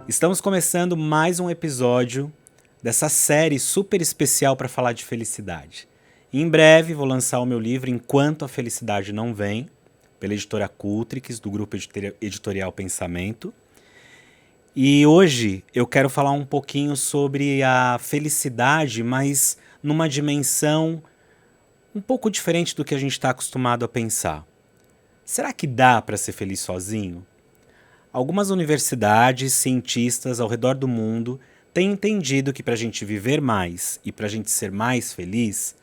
Estamos começando mais um episódio dessa série super especial para falar de felicidade. Em breve vou lançar o meu livro Enquanto a Felicidade Não Vem, pela editora Cultrix, do grupo editorial Pensamento. E hoje eu quero falar um pouquinho sobre a felicidade, mas numa dimensão um pouco diferente do que a gente está acostumado a pensar. Será que dá para ser feliz sozinho? Algumas universidades, cientistas ao redor do mundo têm entendido que para a gente viver mais e para a gente ser mais feliz,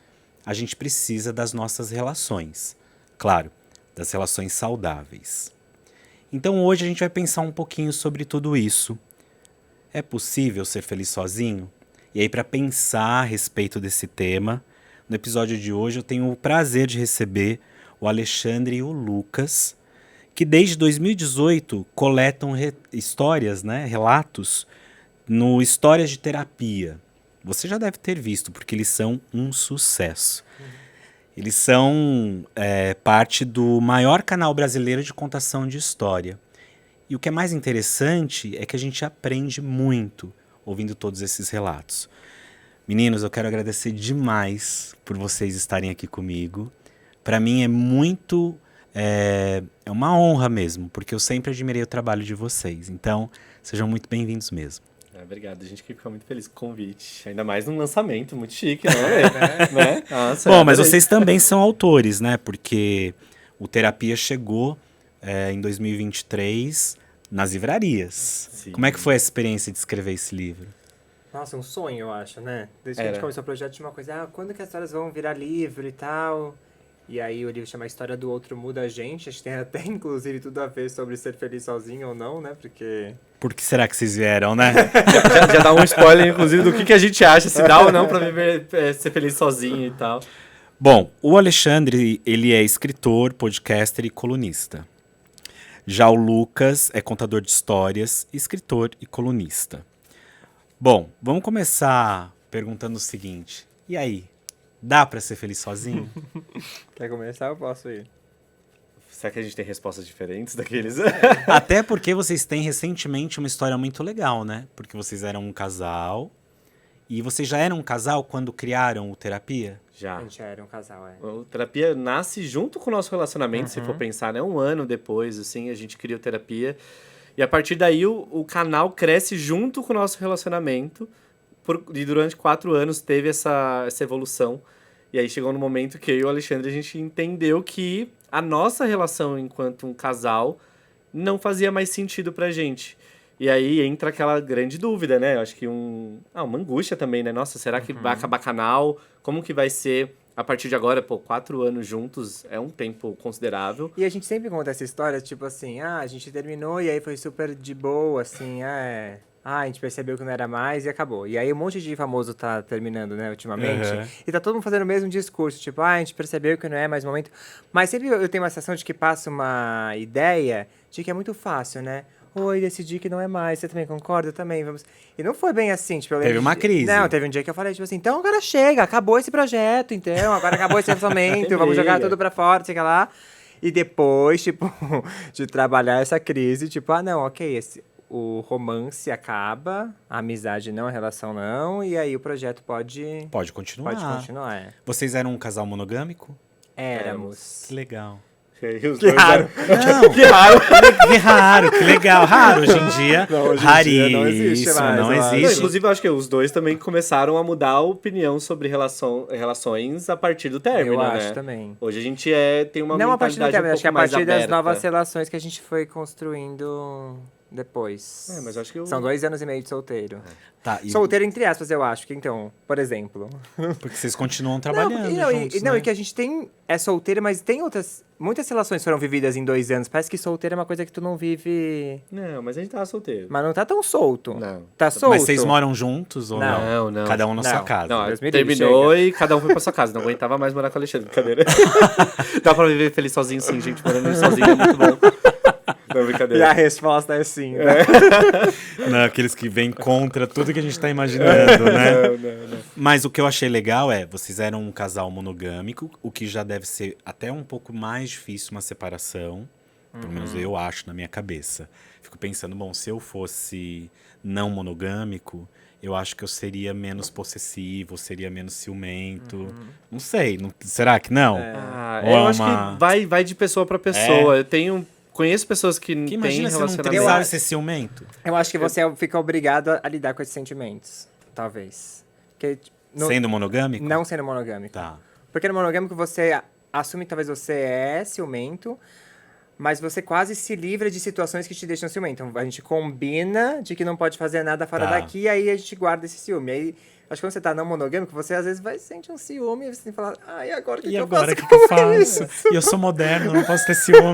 a gente precisa das nossas relações. Claro, das relações saudáveis. Então hoje a gente vai pensar um pouquinho sobre tudo isso. É possível ser feliz sozinho? E aí, para pensar a respeito desse tema, no episódio de hoje eu tenho o prazer de receber o Alexandre e o Lucas, que desde 2018 coletam histórias, relatos, no Histórias de Terapia. Você já deve ter visto, porque eles são um sucesso. Eles são parte do maior canal brasileiro de contação de história. E o que é mais interessante é que a gente aprende muito ouvindo todos esses relatos. Meninos, eu quero agradecer demais por vocês estarem aqui comigo. Para mim é uma honra mesmo, porque eu sempre admirei o trabalho de vocês. Então, sejam muito bem-vindos mesmo. Obrigado, a gente fica muito feliz com o convite. Ainda mais num lançamento muito chique, né? Nossa, bom, mas vocês também são autores, né? Porque o Terapia chegou em 2023 nas livrarias. Sim. Como é que foi a experiência de escrever esse livro? Nossa, um sonho, eu acho, né? Desde que a gente começou o projeto, tinha uma coisa, quando que as histórias vão virar livro e tal? E aí o livro chama A História do Outro Muda a Gente. Acho que tem até, inclusive, tudo a ver sobre ser feliz sozinho ou não, né? Porque... Por que será que vocês vieram, né? já dá um spoiler, inclusive, do que a gente acha, se dá ou não pra viver, ser feliz sozinho e tal. Bom, o Alexandre, ele é escritor, podcaster e colunista. Já o Lucas é contador de histórias, escritor e colunista. Bom, vamos começar perguntando o seguinte. E aí? Dá pra ser feliz sozinho? Quer começar? Eu posso ir. Será que a gente tem respostas diferentes daqueles? Até porque vocês têm recentemente uma história muito legal, né? Porque vocês eram um casal. E vocês já eram um casal quando criaram o Terapia? Já. A gente já era um casal, O Terapia nasce junto com o nosso relacionamento, se for pensar, né? Um ano depois, assim, a gente cria o Terapia. E a partir daí o canal cresce junto com o nosso relacionamento. E durante 4 anos teve essa evolução. E aí chegou no momento que eu e o Alexandre, a gente entendeu que a nossa relação enquanto um casal não fazia mais sentido pra gente. E aí entra aquela grande dúvida, né? Eu acho que uma angústia também, né? Nossa, será que vai acabar canal? Como que vai ser a partir de agora? 4 anos juntos é um tempo considerável. E a gente sempre conta essa história, tipo assim, a gente terminou e aí foi super de boa, assim, a gente percebeu que não era mais e acabou. E aí um monte de famoso tá terminando, né, ultimamente. E tá todo mundo fazendo o mesmo discurso, tipo, a gente percebeu que não é mais momento. Mas sempre eu tenho uma sensação de que passa uma ideia de que é muito fácil, né? Oi, decidi que não é mais. Você também concorda? Eu também, vamos... E não foi bem assim, tipo... Teve uma crise. Não, teve um dia que eu falei, tipo assim, então agora chega, acabou esse projeto, então, agora acabou esse lançamento, vamos jogar tudo pra fora, sei lá. E depois, tipo, de trabalhar essa crise, tipo, não, ok, o romance acaba, a amizade não, a relação não, e aí o projeto pode... Pode continuar. Pode continuar, Vocês eram um casal monogâmico? Éramos. Que legal. Que raro. Não, que raro. Que raro, que legal. Raro hoje em dia. Não, hoje em raríssimo, dia não existe mais, não eu acho. existe. Inclusive, eu acho que os dois também começaram a mudar a opinião sobre relações a partir do término, Eu né? acho também. Hoje a gente tem uma Não a partir do mentalidade término, um acho que a pouco mais partir das aberta. novas relações que a gente foi construindo depois. Mas acho que São 2 anos e meio de solteiro. Tá, Solteiro entre aspas, eu acho que então, por exemplo. Porque vocês continuam trabalhando juntos, não, né? e que a gente é solteiro, mas tem muitas relações foram vividas em 2 anos. Parece que solteiro é uma coisa que tu não vive... Não, mas a gente tava solteiro. Mas não tá tão solto. Não. Tá solto. Mas vocês moram juntos ou não? Não. Cada um na sua Não. casa. Não, Deus me livre, terminou e cada um foi pra sua casa. Não aguentava mais morar com o Alexandre, brincadeira. Dá pra viver feliz sozinho, sim, gente. Morando sozinho é muito bom. Não, brincadeira. E a resposta é sim. Né? Não, aqueles que vêm contra tudo que a gente tá imaginando, né? Não. Mas o que eu achei legal vocês eram um casal monogâmico, o que já deve ser até um pouco mais difícil uma separação, Pelo menos eu acho na minha cabeça. Fico pensando, bom, se eu fosse não monogâmico, eu acho que eu seria menos possessivo, seria menos ciumento. Não sei, será que não? Ou Eu é acho uma- que vai de pessoa pra pessoa. Conheço pessoas que Que têm imagina se não relacionamento. precisar ser ciumento. Eu acho que você fica obrigado a lidar com esses sentimentos, talvez. Porque, Sendo monogâmico? não sendo monogâmico. Tá. Porque no monogâmico você assume que talvez você é ciumento, mas você quase se livra de situações que te deixam ciumento. Então a gente combina de que não pode fazer nada fora Tá. daqui, e aí a gente guarda esse ciúme. Aí, acho que quando você tá não monogâmico, você às vezes vai sentir um ciúme e você tem que falar, e agora o que, E que eu agora, faço? o que, que eu faço? E eu sou moderno, não posso ter ciúme.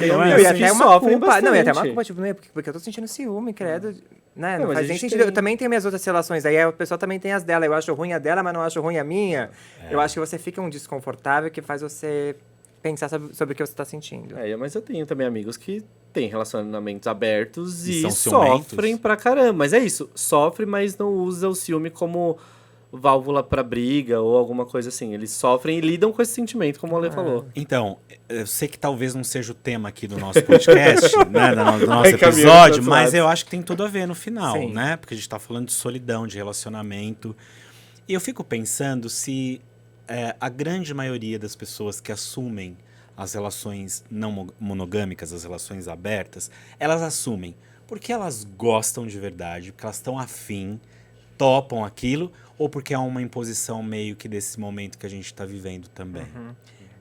Não é Não, e assim? até uma sofrem culpa. Não, e até uma bastante. culpa, tipo, não é porque eu tô sentindo ciúme, credo. Né? Não, Não mas faz a nem gente sentido. tem- Eu também tenho minhas outras relações. Aí a pessoa também tem as dela. Eu acho ruim a dela, mas não acho ruim a minha. Eu acho que você fica um desconfortável que faz você pensar sobre o que você tá sentindo. Mas eu tenho também amigos que têm relacionamentos abertos E e são ciumentos? sofrem pra caramba. Mas é isso, sofre, mas não usa o ciúme como válvula pra briga ou alguma coisa assim. Eles sofrem e lidam com esse sentimento, como o Ale falou. Então, eu sei que talvez não seja o tema aqui do nosso podcast, né, do nosso Vai caminhando episódio, pros mas lados. eu acho que tem tudo a ver no final, Sim. né? Porque a gente tá falando de solidão, de relacionamento. E eu fico pensando se a grande maioria das pessoas que assumem as relações não monogâmicas, as relações abertas, elas assumem porque elas gostam de verdade, porque elas estão afim, topam aquilo, ou porque é uma imposição meio que desse momento que a gente tá vivendo também.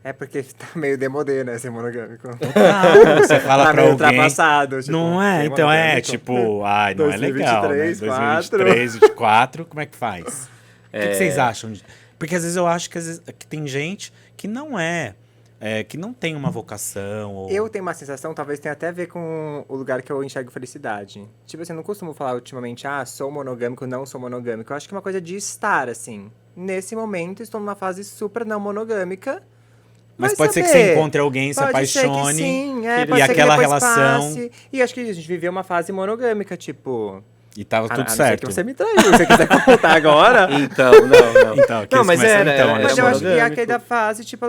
É porque tá meio demodê, né, ser monogâmico. Não, você fala Tá pra meio alguém. ultrapassado. Tipo, Não é? ser Então é monogâmico. tipo, ai, não é legal, né? 2023, 2023, 2024, como é que faz? O que vocês acham? Porque às vezes eu acho que tem gente que não que não tem uma vocação. Ou... Eu tenho uma sensação, talvez tenha até a ver com o lugar que eu enxergo felicidade. Tipo assim, eu não costumo falar ultimamente, sou monogâmico, não sou monogâmico. Eu acho que é uma coisa de estar, assim. Nesse momento, estou numa fase super não monogâmica. Mas Vai pode ser que saber. você encontre alguém, se Pode ser que apaixone. sim, e pode ser que aquela depois relação. passe. E acho que a gente viveu uma fase monogâmica, tipo... E tava a tudo não ser certo. que você me traiu, se você quiser contar agora. Então, não. Então, aqui Não, eles mas começam era, então, era, né? Mas eu acho que monogâmico. aquela fase, tipo,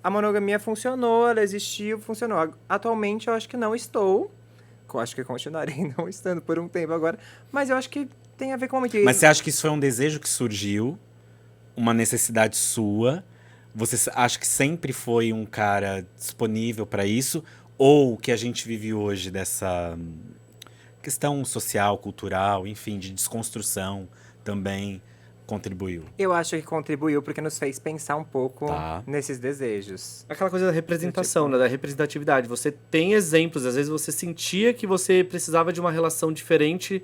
a monogamia funcionou, ela existiu, funcionou. Atualmente eu acho que não estou. Eu acho que continuarei não estando por um tempo agora. Mas eu acho que tem a ver com o momento. Mas você acha que isso foi um desejo que surgiu? Uma necessidade sua? Você acha que sempre foi um cara disponível para isso? Ou o que a gente vive hoje dessa questão social, cultural, enfim, de desconstrução também contribuiu? Eu acho que contribuiu porque nos fez pensar um pouco Tá. nesses desejos. Aquela coisa da representação, né, da representatividade. Você tem exemplos, às vezes você sentia que você precisava de uma relação diferente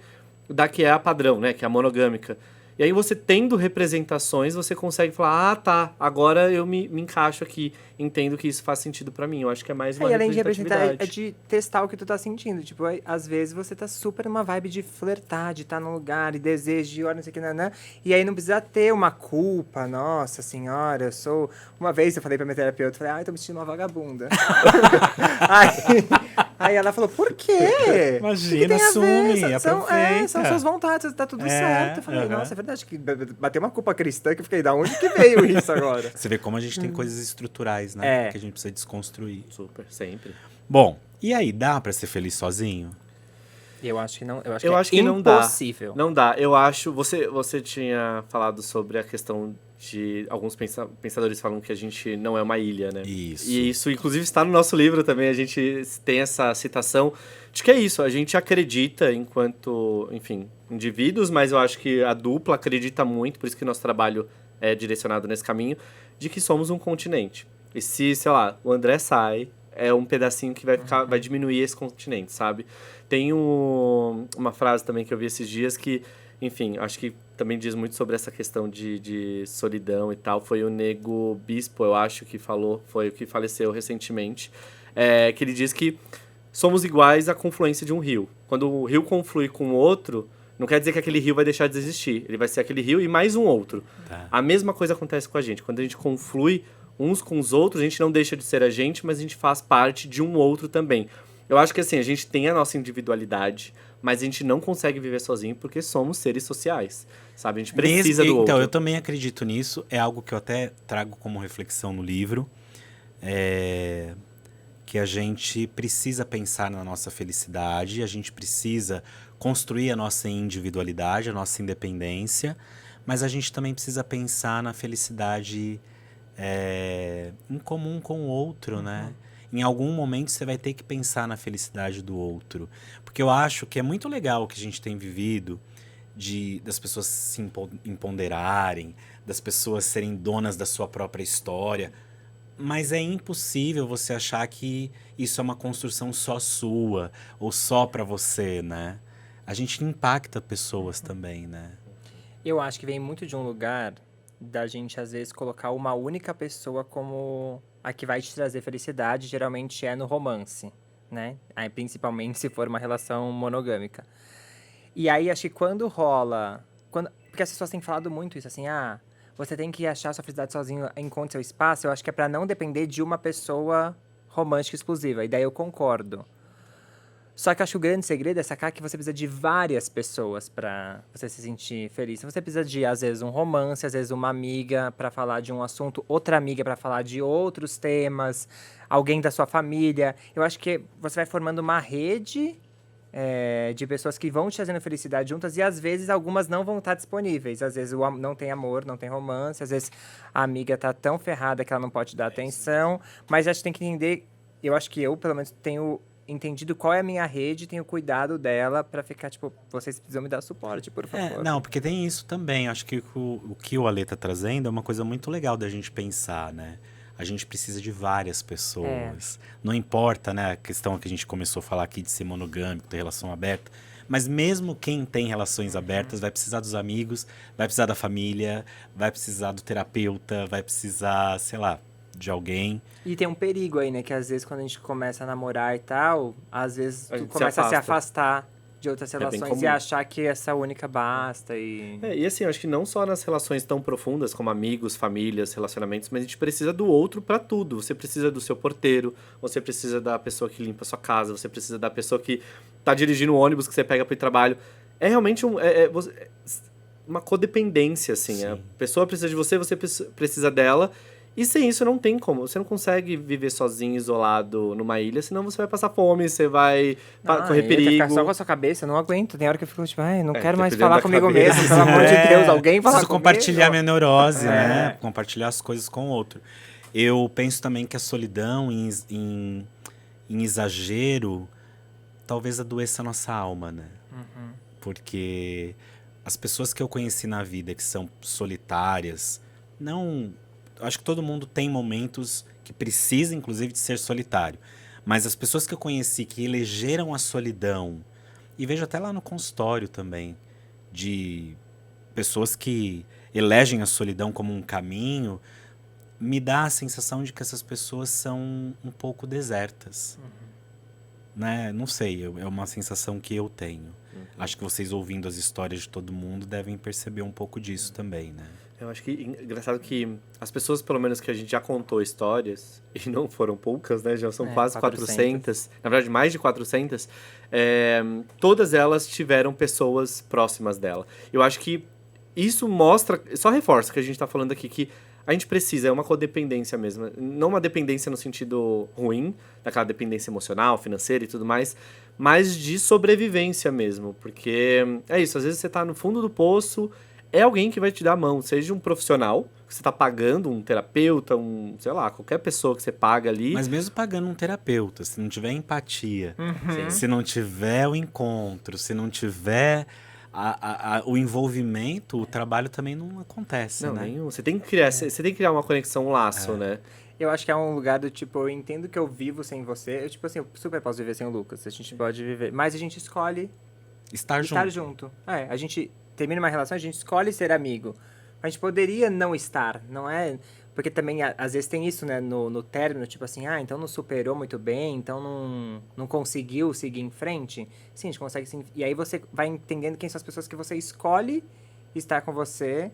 da que é a padrão, né, que é a monogâmica. E aí você tendo representações, você consegue falar, tá, agora eu me encaixo aqui, entendo que isso faz sentido pra mim. Eu acho que é mais uma E além de representar, representatividade. é de testar o que tu tá sentindo. Tipo, às vezes você tá super numa vibe de flertar, de estar num lugar, e desejo, de olha, não sei o que, nanã. E aí não precisa ter uma culpa, nossa senhora, eu sou... Uma vez eu falei pra minha terapeuta, falei, tô me sentindo uma vagabunda. aí ela falou, por quê? Imagina, O que tem a ver? assume, aproveita. São suas vontades, tá tudo É, certo. Eu falei, aham. nossa, é verdade, que bateu uma culpa cristã que eu fiquei, da onde que veio isso agora? Você vê como a gente tem coisas estruturais, né? É. Que a gente precisa desconstruir. Super, sempre. Bom, e aí, dá pra ser feliz sozinho? Eu acho que não, Eu acho que não dá. impossível. Não dá. Eu acho... Você tinha falado sobre a questão de... Alguns pensadores falam que a gente não é uma ilha, né? Isso. E isso, inclusive, está no nosso livro também. A gente tem essa citação de que é isso. A gente acredita enquanto, enfim, indivíduos, mas eu acho que a dupla acredita muito, por isso que nosso trabalho é direcionado nesse caminho, de que somos um continente. E se, sei lá, o André sai, é um pedacinho que vai diminuir esse continente, sabe? Tem uma frase também que eu vi esses dias que, enfim, acho que também diz muito sobre essa questão de solidão e tal. Foi o Nego Bispo, eu acho, que falou, foi o que faleceu recentemente, que ele diz que somos iguais à confluência de um rio. Quando o rio conflui com o outro, não quer dizer que aquele rio vai deixar de existir. Ele vai ser aquele rio e mais um outro. Tá. A mesma coisa acontece com a gente. Quando a gente conflui uns com os outros, a gente não deixa de ser a gente, mas a gente faz parte de um outro também. Eu acho que assim, a gente tem a nossa individualidade, mas a gente não consegue viver sozinho porque somos seres sociais, sabe? A gente precisa do outro. Então, eu também acredito nisso. É algo que eu até trago como reflexão no livro. que a gente precisa pensar na nossa felicidade, a gente precisa construir a nossa individualidade, a nossa independência, mas a gente também precisa pensar na felicidade em comum com o outro, né? Em algum momento você vai ter que pensar na felicidade do outro. Porque eu acho que é muito legal o que a gente tem vivido, das pessoas se empoderarem, das pessoas serem donas da sua própria história. Mas é impossível você achar que isso é uma construção só sua, ou só pra você, né? A gente impacta pessoas também, né? Eu acho que vem muito de um lugar da gente, às vezes, colocar uma única pessoa como a que vai te trazer felicidade, geralmente é no romance, né? Aí, principalmente se for uma relação monogâmica. E aí, acho que quando rola... Porque as pessoas têm falado muito isso, assim, você tem que achar sua felicidade sozinho, encontre seu espaço. Eu acho que é pra não depender de uma pessoa romântica exclusiva. E daí eu concordo. Só que eu acho que o grande segredo é sacar que você precisa de várias pessoas pra você se sentir feliz. Você precisa de, às vezes, um romance, às vezes uma amiga pra falar de um assunto, outra amiga pra falar de outros temas, alguém da sua família. Eu acho que você vai formando uma rede de pessoas que vão te trazendo felicidade juntas, e às vezes algumas não vão estar disponíveis. Às vezes não tem amor, não tem romance, às vezes a amiga tá tão ferrada que ela não pode te dar atenção, mas a gente tem que entender, eu acho que eu, pelo menos, tenho entendido qual é a minha rede, tenho cuidado dela pra ficar, tipo, vocês precisam me dar suporte, por favor. Não, porque tem isso também. Acho que o que o Ale tá trazendo é uma coisa muito legal da gente pensar, né? A gente precisa de várias pessoas. Não importa, né, a questão que a gente começou a falar aqui de ser monogâmico, ter relação aberta. Mas mesmo quem tem relações abertas vai precisar dos amigos, vai precisar da família, vai precisar do terapeuta, vai precisar, sei lá, de alguém. E tem um perigo aí, né? Que às vezes quando a gente começa a namorar e tal, às vezes A tu gente começa a se afasta. afastar de outras bem relações comum. e achar que essa única basta e... E assim, eu acho que não só nas relações tão profundas como amigos, famílias, relacionamentos, mas a gente precisa do outro pra tudo. Você precisa do seu porteiro, você precisa da pessoa que limpa a sua casa, você precisa da pessoa que tá dirigindo o ônibus que você pega pro trabalho. É realmente uma codependência, assim. Sim. A pessoa precisa de você, você precisa dela. E sem isso não tem como. Você não consegue viver sozinho, isolado numa ilha, senão você vai passar fome, você vai correr eu ia perigo. ficar só com a sua cabeça, eu não aguento. Tem hora que eu fico tipo, não quero mais dependendo falar da comigo cabeça. mesmo, pelo amor de Deus, alguém fala Preciso comigo. compartilhar minha neurose, né? Compartilhar as coisas com o outro. Eu penso também que a solidão em exagero talvez adoeça a nossa alma, né? Porque as pessoas que eu conheci na vida que são solitárias, acho que todo mundo tem momentos que precisa, inclusive, de ser solitário. Mas as pessoas que eu conheci que elegeram a solidão, e vejo até lá no consultório também, de pessoas que elegem a solidão como um caminho, me dá a sensação de que essas pessoas são um pouco desertas. Né? Não sei, é uma sensação que eu tenho. Acho que vocês, ouvindo as histórias de todo mundo, devem perceber um pouco disso também, né? Eu acho que engraçado que as pessoas, pelo menos que a gente já contou histórias, e não foram poucas, né? Já são quase 400. Na verdade, mais de 400. Todas elas tiveram pessoas próximas dela. Eu acho que isso mostra, só reforça que a gente tá falando aqui, que a gente precisa, é uma codependência mesmo. Não uma dependência no sentido ruim, daquela dependência emocional, financeira e tudo mais, mas de sobrevivência mesmo. Porque é isso, às vezes você tá no fundo do poço, é alguém que vai te dar a mão, seja um profissional, que você tá pagando, um terapeuta, sei lá, qualquer pessoa que você paga ali. Mas mesmo pagando um terapeuta, se não tiver empatia, se não tiver o encontro, se não tiver o envolvimento, o trabalho também não acontece, Não, né? nenhum. Você tem que criar uma conexão, um laço, né? Eu acho que é um lugar do tipo, eu entendo que eu vivo sem você. Eu, tipo assim, eu super posso viver sem o Lucas. A gente pode viver. Mas a gente escolhe Estar junto. A gente termina uma relação, a gente escolhe ser amigo. A gente poderia não estar, não é? Porque também, às vezes, tem isso, né? No término, tipo assim, então não superou muito bem, então não conseguiu seguir em frente. Sim, a gente consegue sim. E aí você vai entendendo quem são as pessoas que você escolhe estar com você.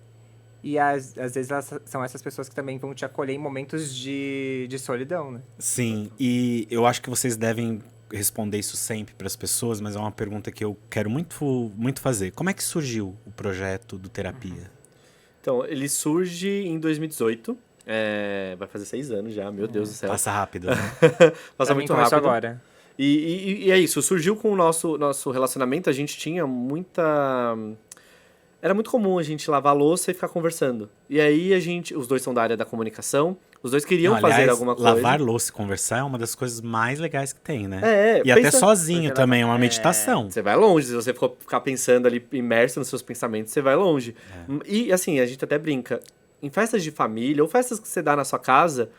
E às vezes são essas pessoas que também vão te acolher em momentos de solidão, né? Sim, e eu acho que vocês devem responder isso sempre para as pessoas, mas é uma pergunta que eu quero muito, muito fazer. Como é que surgiu o projeto do Terapia? Então, ele surge em 2018. Vai fazer 6 anos já, meu Deus do céu. Passa rápido, né? Passa muito começou rápido. agora. E é isso, surgiu com o nosso relacionamento, a gente tinha muita... Era muito comum a gente lavar a louça e ficar conversando. E aí os dois são da área da comunicação, os dois queriam Não, aliás, fazer alguma coisa. lavar louça e conversar é uma das coisas mais legais que tem, né? E pensa- até sozinho também, é uma meditação. Você vai longe, se você ficar pensando ali, imerso nos seus pensamentos, você vai longe. E assim, a gente até brinca, em festas de família, ou festas que você dá na sua casa,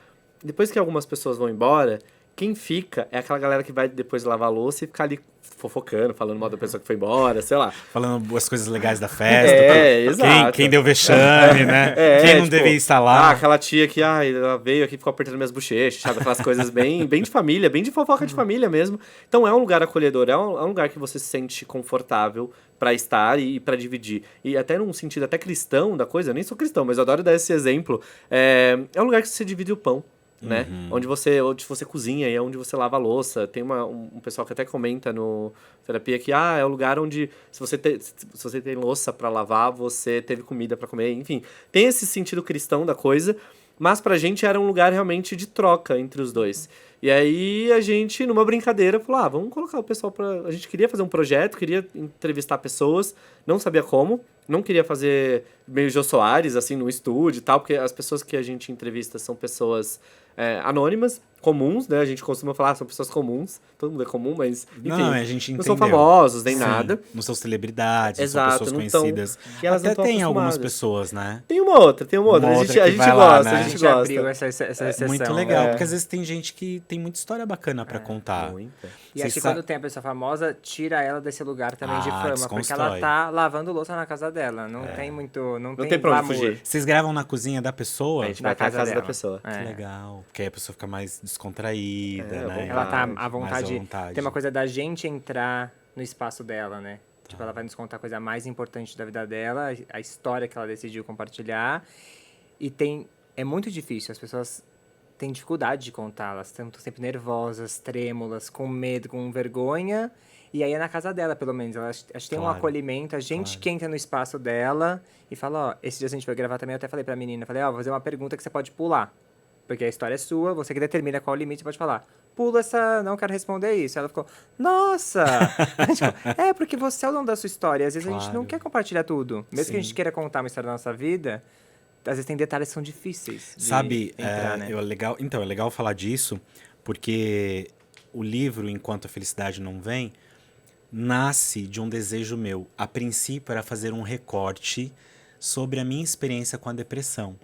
depois que algumas pessoas vão embora, quem fica é aquela galera que vai depois lavar a louça e ficar ali fofocando, falando mal da pessoa que foi embora, sei lá. Falando as coisas legais da festa. Exato. Quem deu vexame, né? Quem não devia estar lá. Aquela tia que ela veio aqui e ficou apertando minhas bochechas, sabe? Aquelas coisas bem de família, bem de fofoca de família mesmo. Então é um lugar acolhedor, é um lugar que você se sente confortável pra estar e pra dividir. E até num sentido até cristão da coisa, eu nem sou cristão, mas eu adoro dar esse exemplo. É um lugar que você divide o pão. Né? Onde você cozinha e é onde você lava a louça. Tem um pessoal que até comenta no terapia que é o lugar onde se você tem louça para lavar, você teve comida para comer, enfim. Tem esse sentido cristão da coisa, mas pra gente era um lugar realmente de troca entre os dois. E aí a gente, numa brincadeira, falou, vamos colocar o pessoal pra... A gente queria fazer um projeto, queria entrevistar pessoas, não sabia como, não queria fazer meio Jô Soares, assim, no estúdio e tal, porque as pessoas que a gente entrevista são pessoas anônimas, comuns, né? A gente costuma falar, são pessoas comuns, todo mundo é comum, mas enfim, Não, a gente não são entendeu. famosos nem Sim, nada. não são celebridades, Exato, não são pessoas conhecidas. E elas Até não tão tem algumas acostumadas. pessoas, né? Tem uma outra. Uma A outra gente que vai gosta, lá, né? a A gente gente gosta. abriu essa exceção. Muito legal, porque às vezes tem gente que tem muita história bacana pra contar. Muita. E acho que quando tem a pessoa famosa, tira ela desse lugar também de fama. Porque desconstrói. ela tá lavando louça na casa dela. Não tem muito. Não tem pra onde glamour. fugir. Vocês gravam na cozinha da pessoa? A gente Na vai pra casa casa da dela. pessoa. Que legal. Porque aí a pessoa fica mais descontraída, né? Ela tá à Mais vontade. Tem uma coisa da gente entrar no espaço dela, né? Tipo, ela vai nos contar a coisa mais importante da vida dela, a história que ela decidiu compartilhar. E é muito difícil, as pessoas têm dificuldade de contar, elas estão sempre nervosas, trêmulas, com medo, com vergonha. E aí é na casa dela, pelo menos. Ela acho que tem um acolhimento, a gente que entra no espaço dela e fala, esses dias a gente foi gravar também, eu até falei pra menina, vou fazer uma pergunta que você pode pular. Porque a história é sua, você que determina qual o limite, você pode falar. Pula essa, não quero responder isso. Ela ficou, nossa! Porque você é o dono da sua história. Às vezes a gente não quer compartilhar tudo. Mesmo que a gente queira contar uma história da nossa vida, às vezes tem detalhes que são difíceis de entrar, né? É legal falar disso, porque o livro, Enquanto a Felicidade Não Vem, nasce de um desejo meu. A princípio era fazer um recorte sobre a minha experiência com a depressão.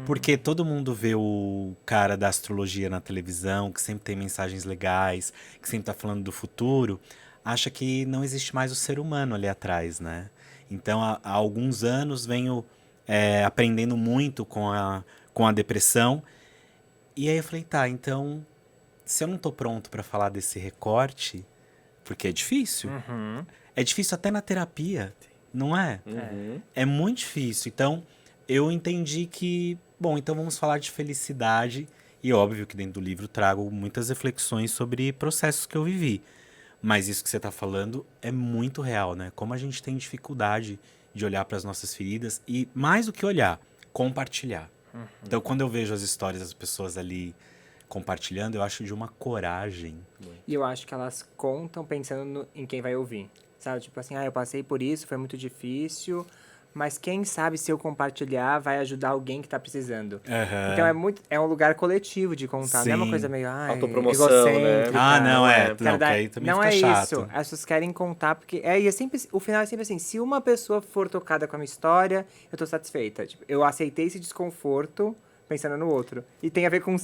Porque todo mundo vê o cara da astrologia na televisão, que sempre tem mensagens legais, que sempre tá falando do futuro, acha que não existe mais o ser humano ali atrás, né? Então, há alguns anos venho aprendendo muito com a depressão. E aí eu falei, então, se eu não tô pronto para falar desse recorte, porque é difícil. É difícil até na terapia, não é? É muito difícil. Então, eu entendi que, então vamos falar de felicidade. E óbvio que dentro do livro trago muitas reflexões sobre processos que eu vivi. Mas isso que você está falando é muito real, né? Como a gente tem dificuldade de olhar para as nossas feridas e, mais do que olhar, compartilhar. Então, quando eu vejo as histórias das pessoas ali compartilhando, eu acho de uma coragem. E eu acho que elas contam pensando em quem vai ouvir. Sabe? Tipo assim, eu passei por isso, foi muito difícil... Mas quem sabe se eu compartilhar vai ajudar alguém que tá precisando. Então é um lugar coletivo de contar. Sim. Não é uma coisa meio autopromoção, egocêntrica. né? Não, Cara, porque aí também não fica é chato. isso. As pessoas querem contar porque o final é sempre assim, se uma pessoa for tocada com a minha história, eu tô satisfeita. Tipo, eu aceitei esse desconforto pensando no outro. E tem a ver com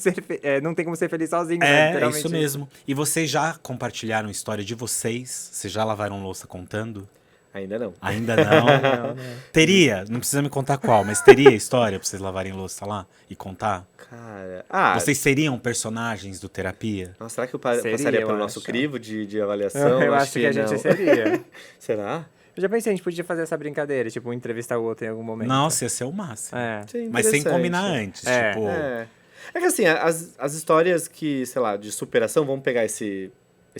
não tem como ser feliz sozinho, né? É Literalmente isso mesmo. E vocês já compartilharam história de vocês? Vocês já lavaram louça contando? Ainda não. Ainda não? Teria, não precisa me contar qual, mas teria história pra vocês lavarem louça lá e contar? Cara, Vocês seriam personagens do terapia? Nossa, será que eu Seria, passaria eu pelo nosso acho. crivo de avaliação? Eu acho que a gente seria. Será? Eu já pensei, a gente podia fazer essa brincadeira, tipo, entrevistar o outro em algum momento. Nossa, ia ser o máximo. Sim, Mas sem interessante. combinar antes, É. tipo... É que assim, as histórias que, sei lá, de superação, vamos pegar esse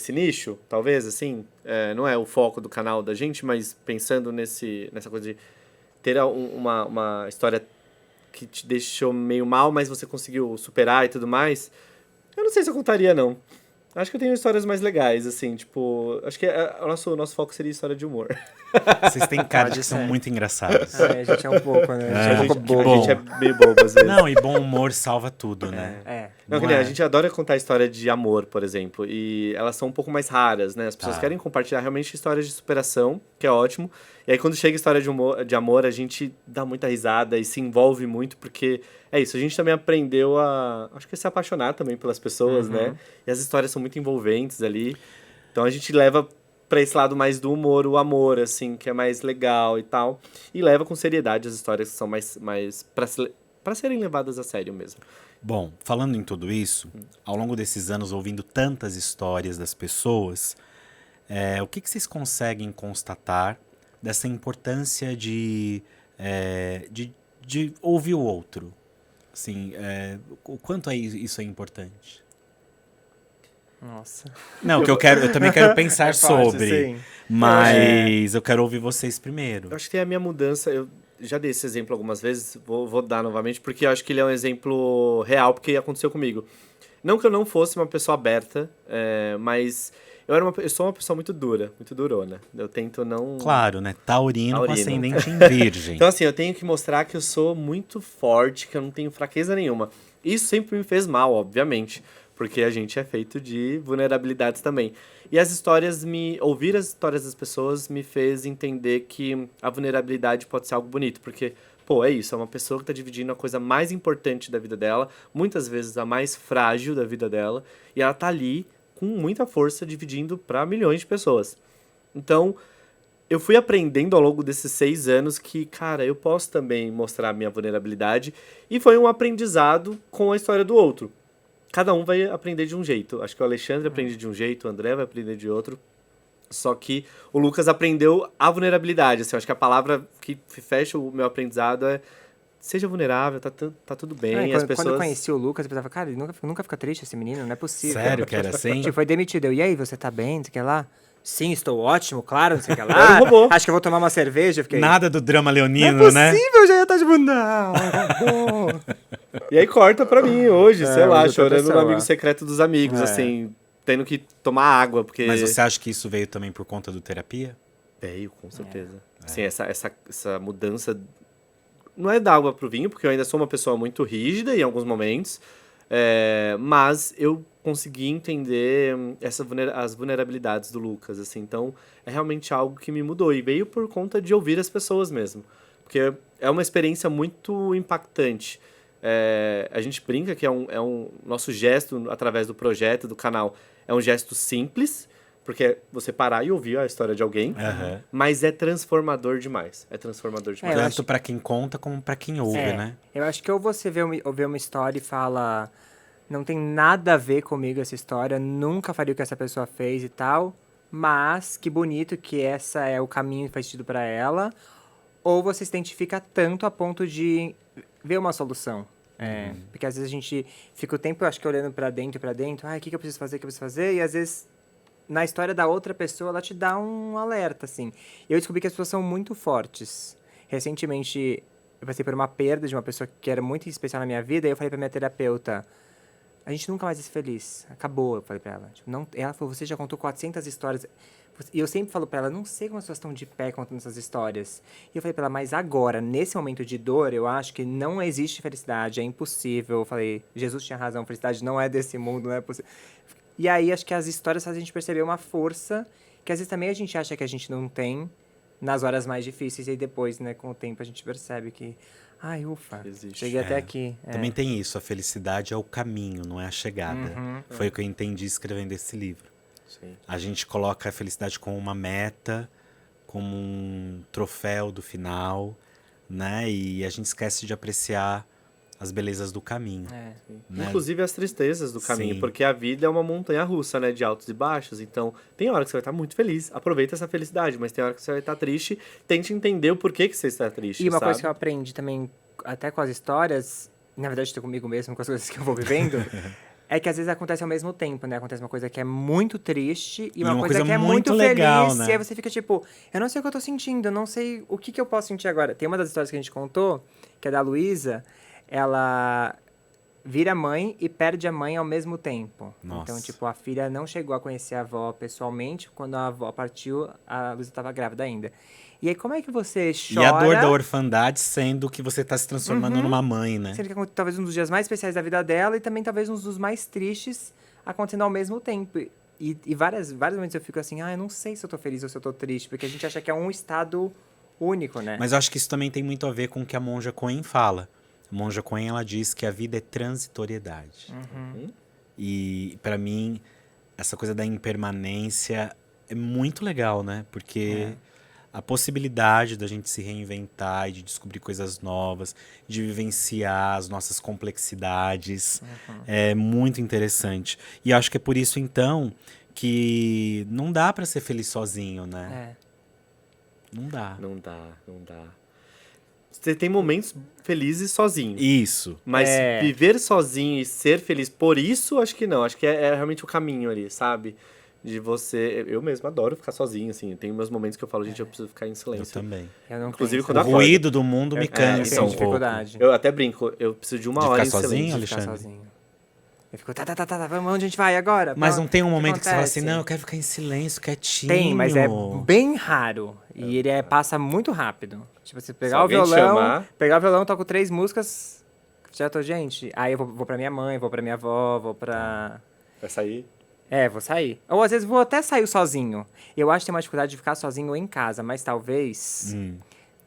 nicho, talvez, assim, não é o foco do canal da gente, mas pensando nessa coisa de ter uma história que te deixou meio mal, mas você conseguiu superar e tudo mais, eu não sei se eu contaria, não. Acho que eu tenho histórias mais legais, assim, tipo... Acho que o nosso foco seria história de humor. Vocês têm cara que são muito engraçados. A gente é um pouco, né? A gente é um pouco bobo. A gente é meio bobo, às vezes. Não, e bom humor salva tudo, né? Não, Não que nem é? a gente adora contar história de amor, por exemplo, e elas são um pouco mais raras, né? As pessoas querem compartilhar realmente histórias de superação, que é ótimo. E aí, quando chega história de amor, a gente dá muita risada e se envolve muito, porque é isso, a gente também aprendeu acho que se apaixonar também pelas pessoas, né? E as histórias são muito envolventes ali. Então a gente leva pra esse lado mais do humor, o amor, assim, que é mais legal e tal. E leva com seriedade as histórias que são mais pra serem levadas a sério mesmo. Bom, falando em tudo isso, ao longo desses anos, ouvindo tantas histórias das pessoas, o que vocês conseguem constatar dessa importância de ouvir o outro? Assim, o quanto isso é importante? Nossa. Não, que eu também quero pensar fácil, sobre, sim. mas eu quero ouvir vocês primeiro. Eu acho que tem a minha mudança, eu já dei esse exemplo algumas vezes, vou dar novamente, porque eu acho que ele é um exemplo real, porque aconteceu comigo. Não que eu não fosse uma pessoa aberta, mas eu sou uma pessoa muito dura, muito durona. Eu tento não... Claro, né? Taurino com Taurino. ascendente em virgem. Então, assim, eu tenho que mostrar que eu sou muito forte, que eu não tenho fraqueza nenhuma. Isso sempre me fez mal, obviamente, porque a gente é feito de vulnerabilidades também. E ouvir as histórias das pessoas me fez entender que a vulnerabilidade pode ser algo bonito, porque, pô, é isso, é uma pessoa que está dividindo a coisa mais importante da vida dela, muitas vezes a mais frágil da vida dela, e ela tá ali com muita força dividindo para milhões de pessoas. Então, eu fui aprendendo ao longo desses 6 anos que, cara, eu posso também mostrar a minha vulnerabilidade, e foi um aprendizado com a história do outro. Cada um vai aprender de um jeito. Acho que o Alexandre aprende de um jeito, o André vai aprender de outro. Só que o Lucas aprendeu a vulnerabilidade. Assim, eu acho que a palavra que fecha o meu aprendizado é seja vulnerável, tá tudo bem. Quando eu conheci o Lucas, eu pensava, cara, ele nunca fica triste esse menino, não é possível. Sério que era assim? Tipo, foi demitido. E aí, você tá bem? Não sei o que lá? Sim, estou ótimo, claro, não sei o que Era lá. um robô. Acho que eu vou tomar uma cerveja. Fiquei, Nada do drama não é leonino, né? possível, eu já ia estar tipo, não, robô. E aí corta pra mim hoje, sei lá, hoje outra chorando no pessoa. amigo secreto dos amigos, assim, tendo que tomar água, porque... Mas você acha que isso veio também por conta do terapia? Veio, com certeza. Assim, essa mudança não é da água pro vinho, porque eu ainda sou uma pessoa muito rígida em alguns momentos, mas eu consegui entender as vulnerabilidades do Lucas, assim, então é realmente algo que me mudou e veio por conta de ouvir as pessoas mesmo, porque é uma experiência muito impactante. A gente brinca que é um nosso gesto através do projeto, do canal, é um gesto simples, porque é você parar e ouvir a história de alguém, mas é transformador demais. É transformador demais. Tanto pra quem conta como pra quem ouve, né? Eu acho que ou você vê uma história e fala, não tem nada a ver comigo essa história, nunca faria o que essa pessoa fez e tal, mas que bonito que essa é o caminho que faz sentido pra ela, ou você se identifica tanto a ponto de ver uma solução. Porque às vezes a gente fica o tempo, acho que, olhando pra dentro, o que eu preciso fazer, e às vezes na história da outra pessoa ela te dá um alerta, assim. Eu descobri que as pessoas são muito fortes. Recentemente, eu passei por uma perda de uma pessoa que era muito especial na minha vida, e eu falei pra minha terapeuta, a gente nunca mais vai ser feliz. Acabou, eu falei pra ela. Tipo, não, ela falou, você já contou 400 histórias. E eu sempre falo pra ela, não sei como as pessoas estão de pé contando essas histórias. E eu falei pra ela, mas agora, nesse momento de dor, eu acho que não existe felicidade, é impossível. Eu falei, Jesus tinha razão, felicidade não é desse mundo, não é possível. E aí, acho que as histórias fazem a gente perceber uma força que às vezes também a gente acha que a gente não tem nas horas mais difíceis. E aí depois, né, com o tempo, a gente percebe que, ai, ufa, Existe. cheguei até aqui. Também tem isso, a felicidade é o caminho, não é a chegada. Foi o que eu entendi escrevendo esse livro. Sim. A gente coloca a felicidade como uma meta, como um troféu do final, né? E a gente esquece de apreciar as belezas do caminho. Né? Inclusive as tristezas do caminho, Sim. porque a vida é uma montanha russa, né, de altos e baixos, então tem hora que você vai estar muito feliz, aproveita essa felicidade, mas tem hora que você vai estar triste, tente entender o porquê que você está triste, E uma sabe? coisa que eu aprendi também, até com as histórias, na verdade estou comigo mesmo, com as coisas que eu vou vivendo, é que às vezes acontece ao mesmo tempo, né? Acontece uma coisa que é muito triste e uma coisa que é muito legal, feliz. né? E aí você fica tipo, eu não sei o que eu tô sentindo, eu não sei o que eu posso sentir agora. Tem uma das histórias que a gente contou, que é da Luísa. ela vira mãe e perde a mãe ao mesmo tempo. Nossa. Então, tipo, a filha não chegou a conhecer a avó pessoalmente. Quando a avó partiu, a Luísa estava grávida ainda. E aí, como é que você chora... E a dor da orfandade sendo que você tá se transformando numa mãe, né? Sendo que é talvez um dos dias mais especiais da vida dela e também talvez um dos mais tristes acontecendo ao mesmo tempo. E vários momentos eu fico assim, eu não sei se eu tô feliz ou se eu tô triste, porque a gente acha que é um estado único, né? Mas eu acho que isso também tem muito a ver com o que a Monja Coen fala. A Monja Coen, ela diz que a vida é transitoriedade. E pra mim, essa coisa da impermanência é muito legal, né? Porque a possibilidade da gente se reinventar e de descobrir coisas novas, de vivenciar as nossas complexidades, é muito interessante. E acho que é por isso, então, que não dá pra ser feliz sozinho, né? Não dá. Não dá. Você tem momentos felizes sozinho. Isso. Mas viver sozinho e ser feliz por isso, acho que não. Acho que é realmente o caminho ali, sabe? De você... Eu mesmo adoro ficar sozinho, assim. Tem meus momentos que eu falo, gente, eu preciso ficar em Eu silêncio. também. Eu não Inclusive, penso. quando O acordo. ruído do mundo me Eu cansa tenho um pouco. dificuldade. Eu até brinco, eu preciso de uma De hora ficar em sozinho, silêncio. de ficar Alexandre? sozinho. Eu fico, tá, vamos, onde a gente vai agora? Mas não tem um O momento que você fala acontece? assim, não, eu quero ficar em silêncio, quietinho. Tem, mas é bem raro. E ele passa muito rápido. Tipo, você pegar o alguém te violão, chamar- toco 3 músicas, já tô, gente. Aí eu vou pra minha mãe, vou pra minha avó, vou pra... Vai sair. Vou sair. Ou às vezes vou até sair sozinho. Eu acho que tem uma dificuldade de ficar sozinho em casa, mas talvez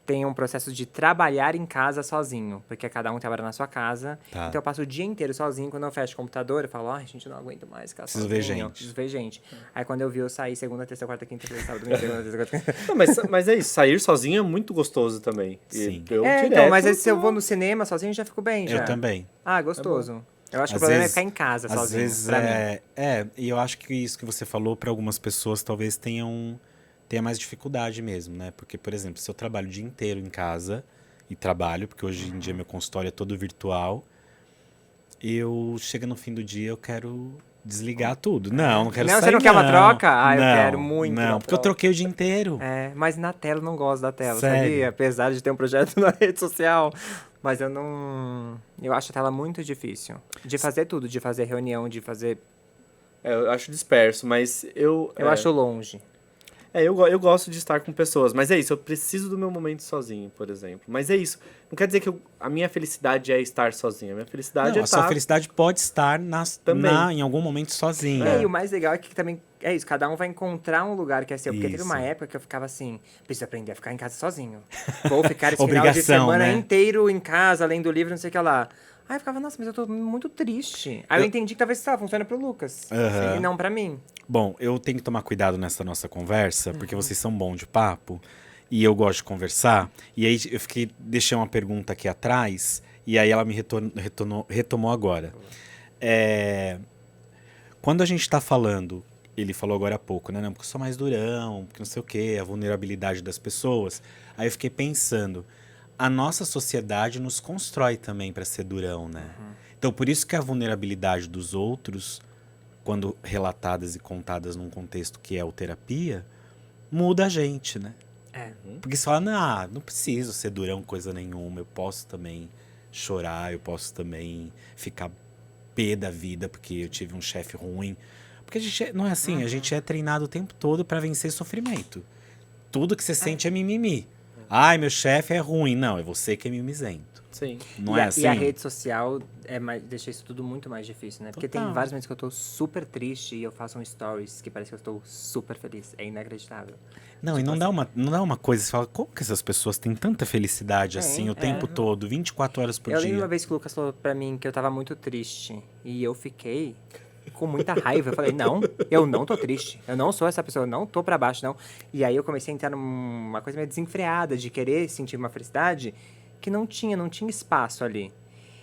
tenha um processo de trabalhar em casa sozinho. Porque cada um trabalha na sua casa. Tá. Então eu passo o dia inteiro sozinho. Quando eu fecho o computador, eu falo, gente, eu não aguento mais ficar Preciso sozinho. ver gente. Preciso ver gente. Aí quando eu vi, eu saí segunda, terça, quarta, quinta, sexta, sábado, domingo, segunda, terça, quarta, quinta. Não, mas é isso, sair sozinho é muito gostoso também. E Sim. eu então, direto mas aí, se eu vou no cinema sozinho, já fico bem, já. Eu também. Ah, gostoso. Eu acho que Às o problema vezes- é ficar em casa Às sozinho, vezes pra mim. e eu acho que isso que você falou para algumas pessoas talvez tenha mais dificuldade mesmo, né? Porque, por exemplo, se eu trabalho o dia inteiro em casa e trabalho, porque hoje em dia meu consultório é todo virtual, eu chego no fim do dia, eu quero desligar tudo. Não quero Não, sair, você não quer uma troca? Ah, eu Não, quero muito Não, uma porque eu troca. troquei o dia inteiro. Mas na tela eu não gosto da tela, Sério? sabia? Apesar de ter um projeto na rede social. Mas eu não... Eu acho a tela muito difícil. De fazer tudo, de fazer reunião, de fazer... eu acho disperso, mas Eu acho longe. eu gosto de estar com pessoas, mas é isso, eu preciso do meu momento sozinho, por exemplo. Mas é isso, não quer dizer que a minha felicidade é estar sozinho, a minha felicidade Não, é a sua estar... felicidade pode estar Também. em algum momento sozinho. E o mais legal é que também é isso, cada um vai encontrar um lugar que é seu. Porque teve uma Isso. época que eu ficava assim, preciso aprender a ficar em casa sozinho. Vou ficar esse final de Obrigação, semana né? inteiro em casa, lendo livro, não sei o que lá. Aí eu ficava, nossa, mas eu tô muito triste. Aí eu entendi que talvez funcione pro Lucas. Aham. E não pra mim. Bom, eu tenho que tomar cuidado nessa nossa conversa, porque vocês são bons de papo e eu gosto de conversar. E aí deixei uma pergunta aqui atrás e aí ela me retomou agora. Quando a gente tá falando, ele falou agora há pouco, né? Não, porque eu sou mais durão, porque não sei o quê, a vulnerabilidade das pessoas. Aí eu fiquei pensando, a nossa sociedade nos constrói também para ser durão, né? Então por isso que a vulnerabilidade dos outros, quando relatadas e contadas num contexto que é o terapia, muda a gente, né? Porque você fala, não preciso ser durão coisa nenhuma, eu posso também chorar, eu posso também ficar pé da vida porque eu tive um chefe ruim. Porque a gente não é assim, a gente é treinado o tempo todo para vencer sofrimento. Tudo que você sente é mimimi. Ai, meu chefe é ruim. Não, é você que é mimizento. Sim. Não E é a- assim? E a rede social deixa isso tudo muito mais difícil, né? Porque tem Total. vários momentos que eu tô super triste e eu faço um stories que parece que eu estou super feliz. É inacreditável. Não, e não dá uma coisa, você fala, como que essas pessoas têm tanta felicidade assim o tempo todo, 24 horas por Eu lembro uma dia? vez que o Lucas falou pra mim que eu tava muito triste. E eu fiquei com muita raiva. Eu falei, não, eu não tô triste. Eu não sou essa pessoa, eu não tô pra baixo, não. E aí eu comecei a entrar numa coisa meio desenfreada de querer sentir uma felicidade que não tinha espaço ali.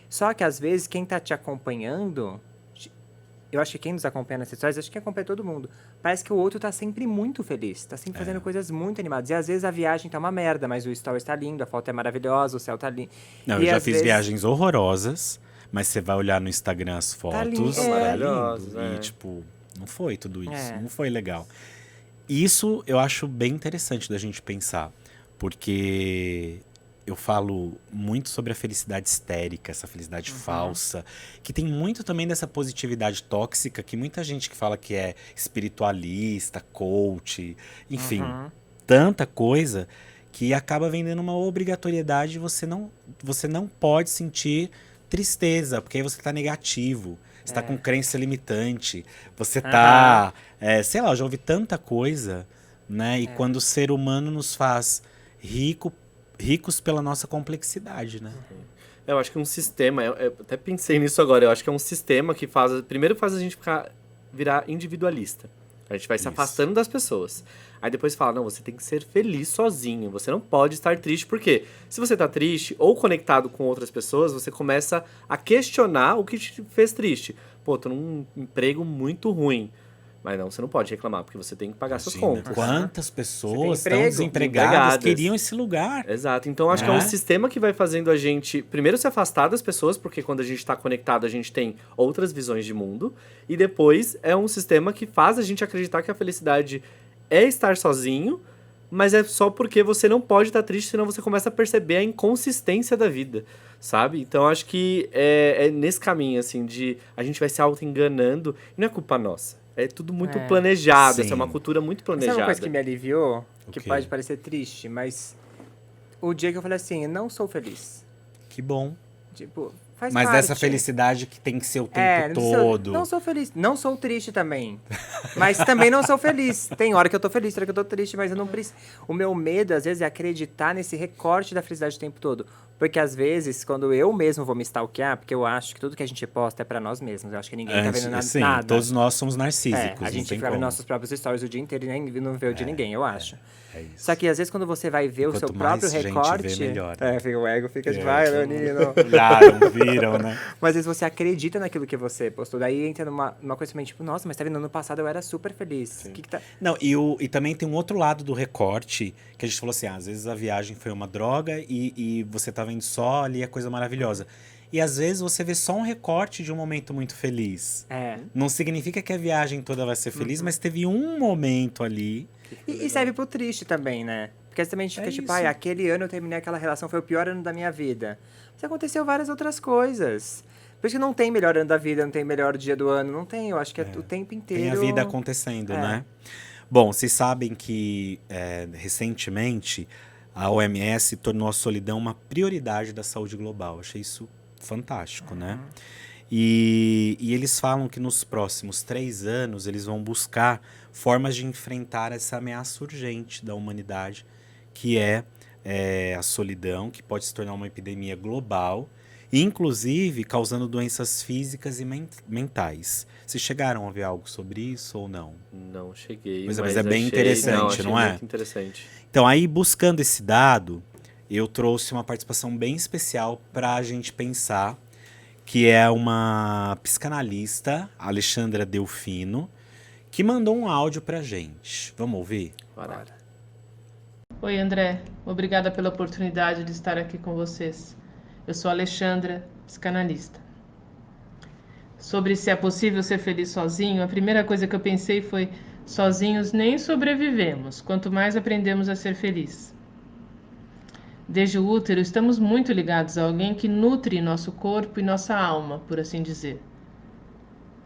Só que às vezes quem tá te acompanhando, eu acho que quem nos acompanha nas redes sociais, acho que acompanha todo mundo. Parece que o outro tá sempre muito feliz, tá sempre fazendo coisas muito animadas. E às vezes a viagem tá uma merda, mas o story tá lindo, a foto é maravilhosa, o céu tá lindo. Não, E eu já às fiz vezes- viagens horrorosas, mas você vai olhar no Instagram as fotos, lindo, tá maravilhosas, lindo, e tipo, não foi tudo isso, É. não foi legal. Isso eu acho bem interessante da gente pensar, porque eu falo muito sobre a felicidade histérica, essa felicidade falsa, que tem muito também dessa positividade tóxica, que muita gente que fala que é espiritualista, coach, enfim, tanta coisa, que acaba vendendo uma obrigatoriedade, você não pode sentir tristeza, porque aí você tá negativo, você tá com crença limitante, você tá, sei lá, eu já ouvi tanta coisa, né? E quando o ser humano nos faz ricos pela nossa complexidade, né? Eu acho que um sistema, eu até pensei nisso agora, eu acho que é um sistema que primeiro faz a gente virar individualista. A gente vai se afastando das pessoas. Aí depois fala, não, você tem que ser feliz sozinho, você não pode estar triste, porque se você tá triste ou conectado com outras pessoas, você começa a questionar o que te fez triste. Pô, tô num emprego muito ruim. Mas não, você não pode reclamar, porque você tem que pagar suas contas. Quantas pessoas estão desempregadas, queriam esse lugar. Exato. Então, acho que é um sistema que vai fazendo a gente, primeiro, se afastar das pessoas, porque quando a gente está conectado, a gente tem outras visões de mundo. E depois, é um sistema que faz a gente acreditar que a felicidade é estar sozinho, mas é só porque você não pode estar triste, senão você começa a perceber a inconsistência da vida, sabe? Então, acho que é nesse caminho, assim, de a gente vai se auto-enganando, e não é culpa nossa. É tudo muito planejado, essa é uma cultura muito planejada. Sabe uma coisa que me aliviou? Que pode parecer triste, mas o dia que eu falei assim, não sou feliz. Que bom. Tipo, faz Mas parte. dessa felicidade que tem que ser o tempo todo. Não sou feliz. Não sou triste também. Mas também não sou feliz. Tem hora que eu tô feliz, tem hora que eu tô triste, mas eu não preciso. O meu medo, às vezes, é acreditar nesse recorte da felicidade o tempo todo. Porque, às vezes, quando eu mesmo vou me stalkear, porque eu acho que tudo que a gente posta é pra nós mesmos. Eu acho que ninguém tá vendo nada. Sim, todos nós somos narcísicos. A gente fica vendo nossos próprios stories o dia inteiro e nem não vê o de ninguém, eu acho. É isso. Só que, às vezes, quando você vai ver o seu próprio recorte... Vê, melhor. O ego fica de vai, Leonino. Olharam, viram, né? Mas às vezes você acredita naquilo que você postou. Daí entra numa coisa também, tipo, nossa, mas tá vendo, no ano passado eu era super feliz. Que tá... Não, e também tem um outro lado do recorte, que a gente falou assim, às vezes a viagem foi uma droga e você tá vendo só ali a coisa maravilhosa. E às vezes você vê só um recorte de um momento muito feliz. Não significa que a viagem toda vai ser feliz, mas teve um momento ali. E serve pro triste também, né? Porque também a gente fica tipo, aquele ano eu terminei aquela relação, foi o pior ano da minha vida. Mas aconteceu várias outras coisas. Por isso que não tem melhor ano da vida, não tem melhor dia do ano, não tem. Eu acho que é o tempo inteiro. Tem a vida acontecendo, né? Bom, vocês sabem que recentemente a OMS tornou a solidão uma prioridade da saúde global. Achei isso fantástico, né? E eles falam que nos próximos 3 anos eles vão buscar formas de enfrentar essa ameaça urgente da humanidade, que é a solidão, que pode se tornar uma epidemia global, inclusive causando doenças físicas e mentais. Vocês chegaram a ver algo sobre isso ou não? Não cheguei, mas é bem interessante, não é? Muito interessante. Então, aí, buscando esse dado, eu trouxe uma participação bem especial para a gente pensar, que é uma psicanalista, Alexandra Delfino, que mandou um áudio pra gente. Vamos ouvir? Bora. Oi, André. Obrigada pela oportunidade de estar aqui com vocês. Eu sou Alexandra, psicanalista. Sobre se é possível ser feliz sozinho, a primeira coisa que eu pensei foi: sozinhos nem sobrevivemos, quanto mais aprendemos a ser felizes. Desde o útero, estamos muito ligados a alguém que nutre nosso corpo e nossa alma, por assim dizer.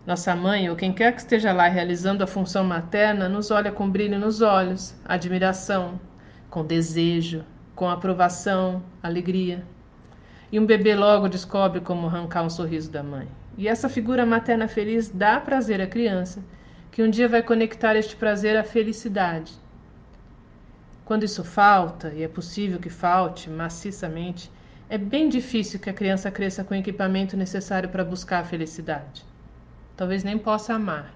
Nossa mãe, ou quem quer que esteja lá realizando a função materna, nos olha com brilho nos olhos, admiração, com desejo, com aprovação, alegria. E um bebê logo descobre como arrancar um sorriso da mãe. E essa figura materna feliz dá prazer à criança, que um dia vai conectar este prazer à felicidade. Quando isso falta, e é possível que falte maciçamente, é bem difícil que a criança cresça com o equipamento necessário para buscar a felicidade. Talvez nem possa amar.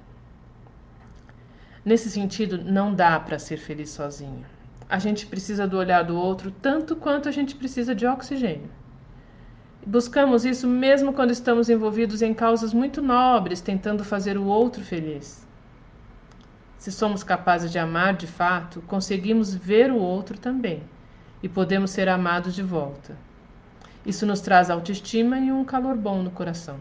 Nesse sentido, não dá para ser feliz sozinho. A gente precisa do olhar do outro tanto quanto a gente precisa de oxigênio. Buscamos isso mesmo quando estamos envolvidos em causas muito nobres, tentando fazer o outro feliz. Se somos capazes de amar de fato, conseguimos ver o outro também e podemos ser amados de volta. Isso nos traz autoestima e um calor bom no coração.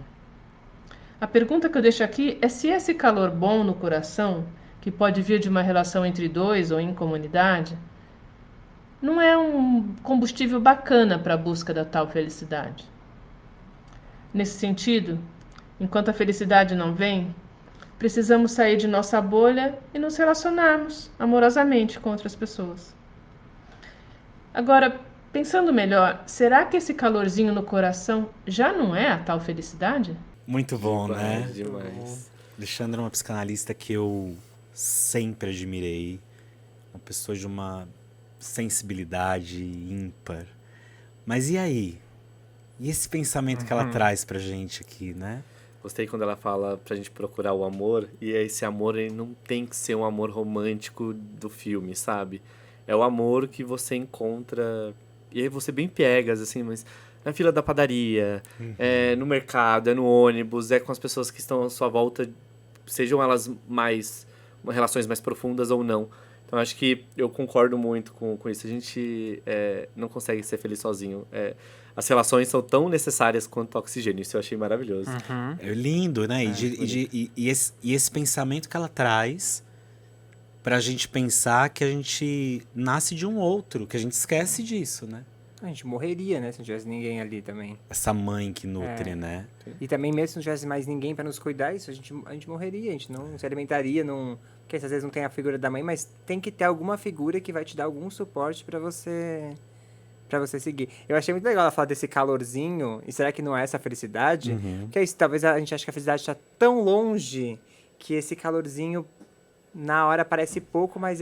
A pergunta que eu deixo aqui é se esse calor bom no coração, que pode vir de uma relação entre dois ou em comunidade, não é um combustível bacana para a busca da tal felicidade. Nesse sentido, enquanto a felicidade não vem, precisamos sair de nossa bolha e nos relacionarmos amorosamente com outras pessoas. Agora, pensando melhor, será que esse calorzinho no coração já não é a tal felicidade? Muito bom, né? Demais. Alexandra é uma psicanalista que eu sempre admirei. Uma pessoa de uma sensibilidade ímpar. Mas e aí? E esse pensamento que ela traz pra gente aqui, né? Gostei quando ela fala pra gente procurar o amor, e esse amor ele não tem que ser um amor romântico do filme, sabe? É o amor que você encontra, e aí você bem piegas, assim, mas na fila da padaria, é no mercado, é no ônibus, é com as pessoas que estão à sua volta, sejam elas relações mais profundas ou não. Então, acho que eu concordo muito com isso. A gente não consegue ser feliz sozinho. As relações são tão necessárias quanto o oxigênio. Isso eu achei maravilhoso. É lindo, né? E esse pensamento que ela traz pra gente pensar que a gente nasce de um outro, que a gente esquece disso, né? A gente morreria, né, se não tivesse ninguém ali também. Essa mãe que nutre, né? E também, mesmo se não tivesse mais ninguém pra nos cuidar, isso a gente morreria, a gente não se alimentaria, não... Porque às vezes não tem a figura da mãe, mas tem que ter alguma figura que vai te dar algum suporte pra você seguir. Eu achei muito legal ela falar desse calorzinho, e será que não é essa felicidade? Porque é isso, talvez a gente ache que a felicidade está tão longe que esse calorzinho na hora parece pouco, mas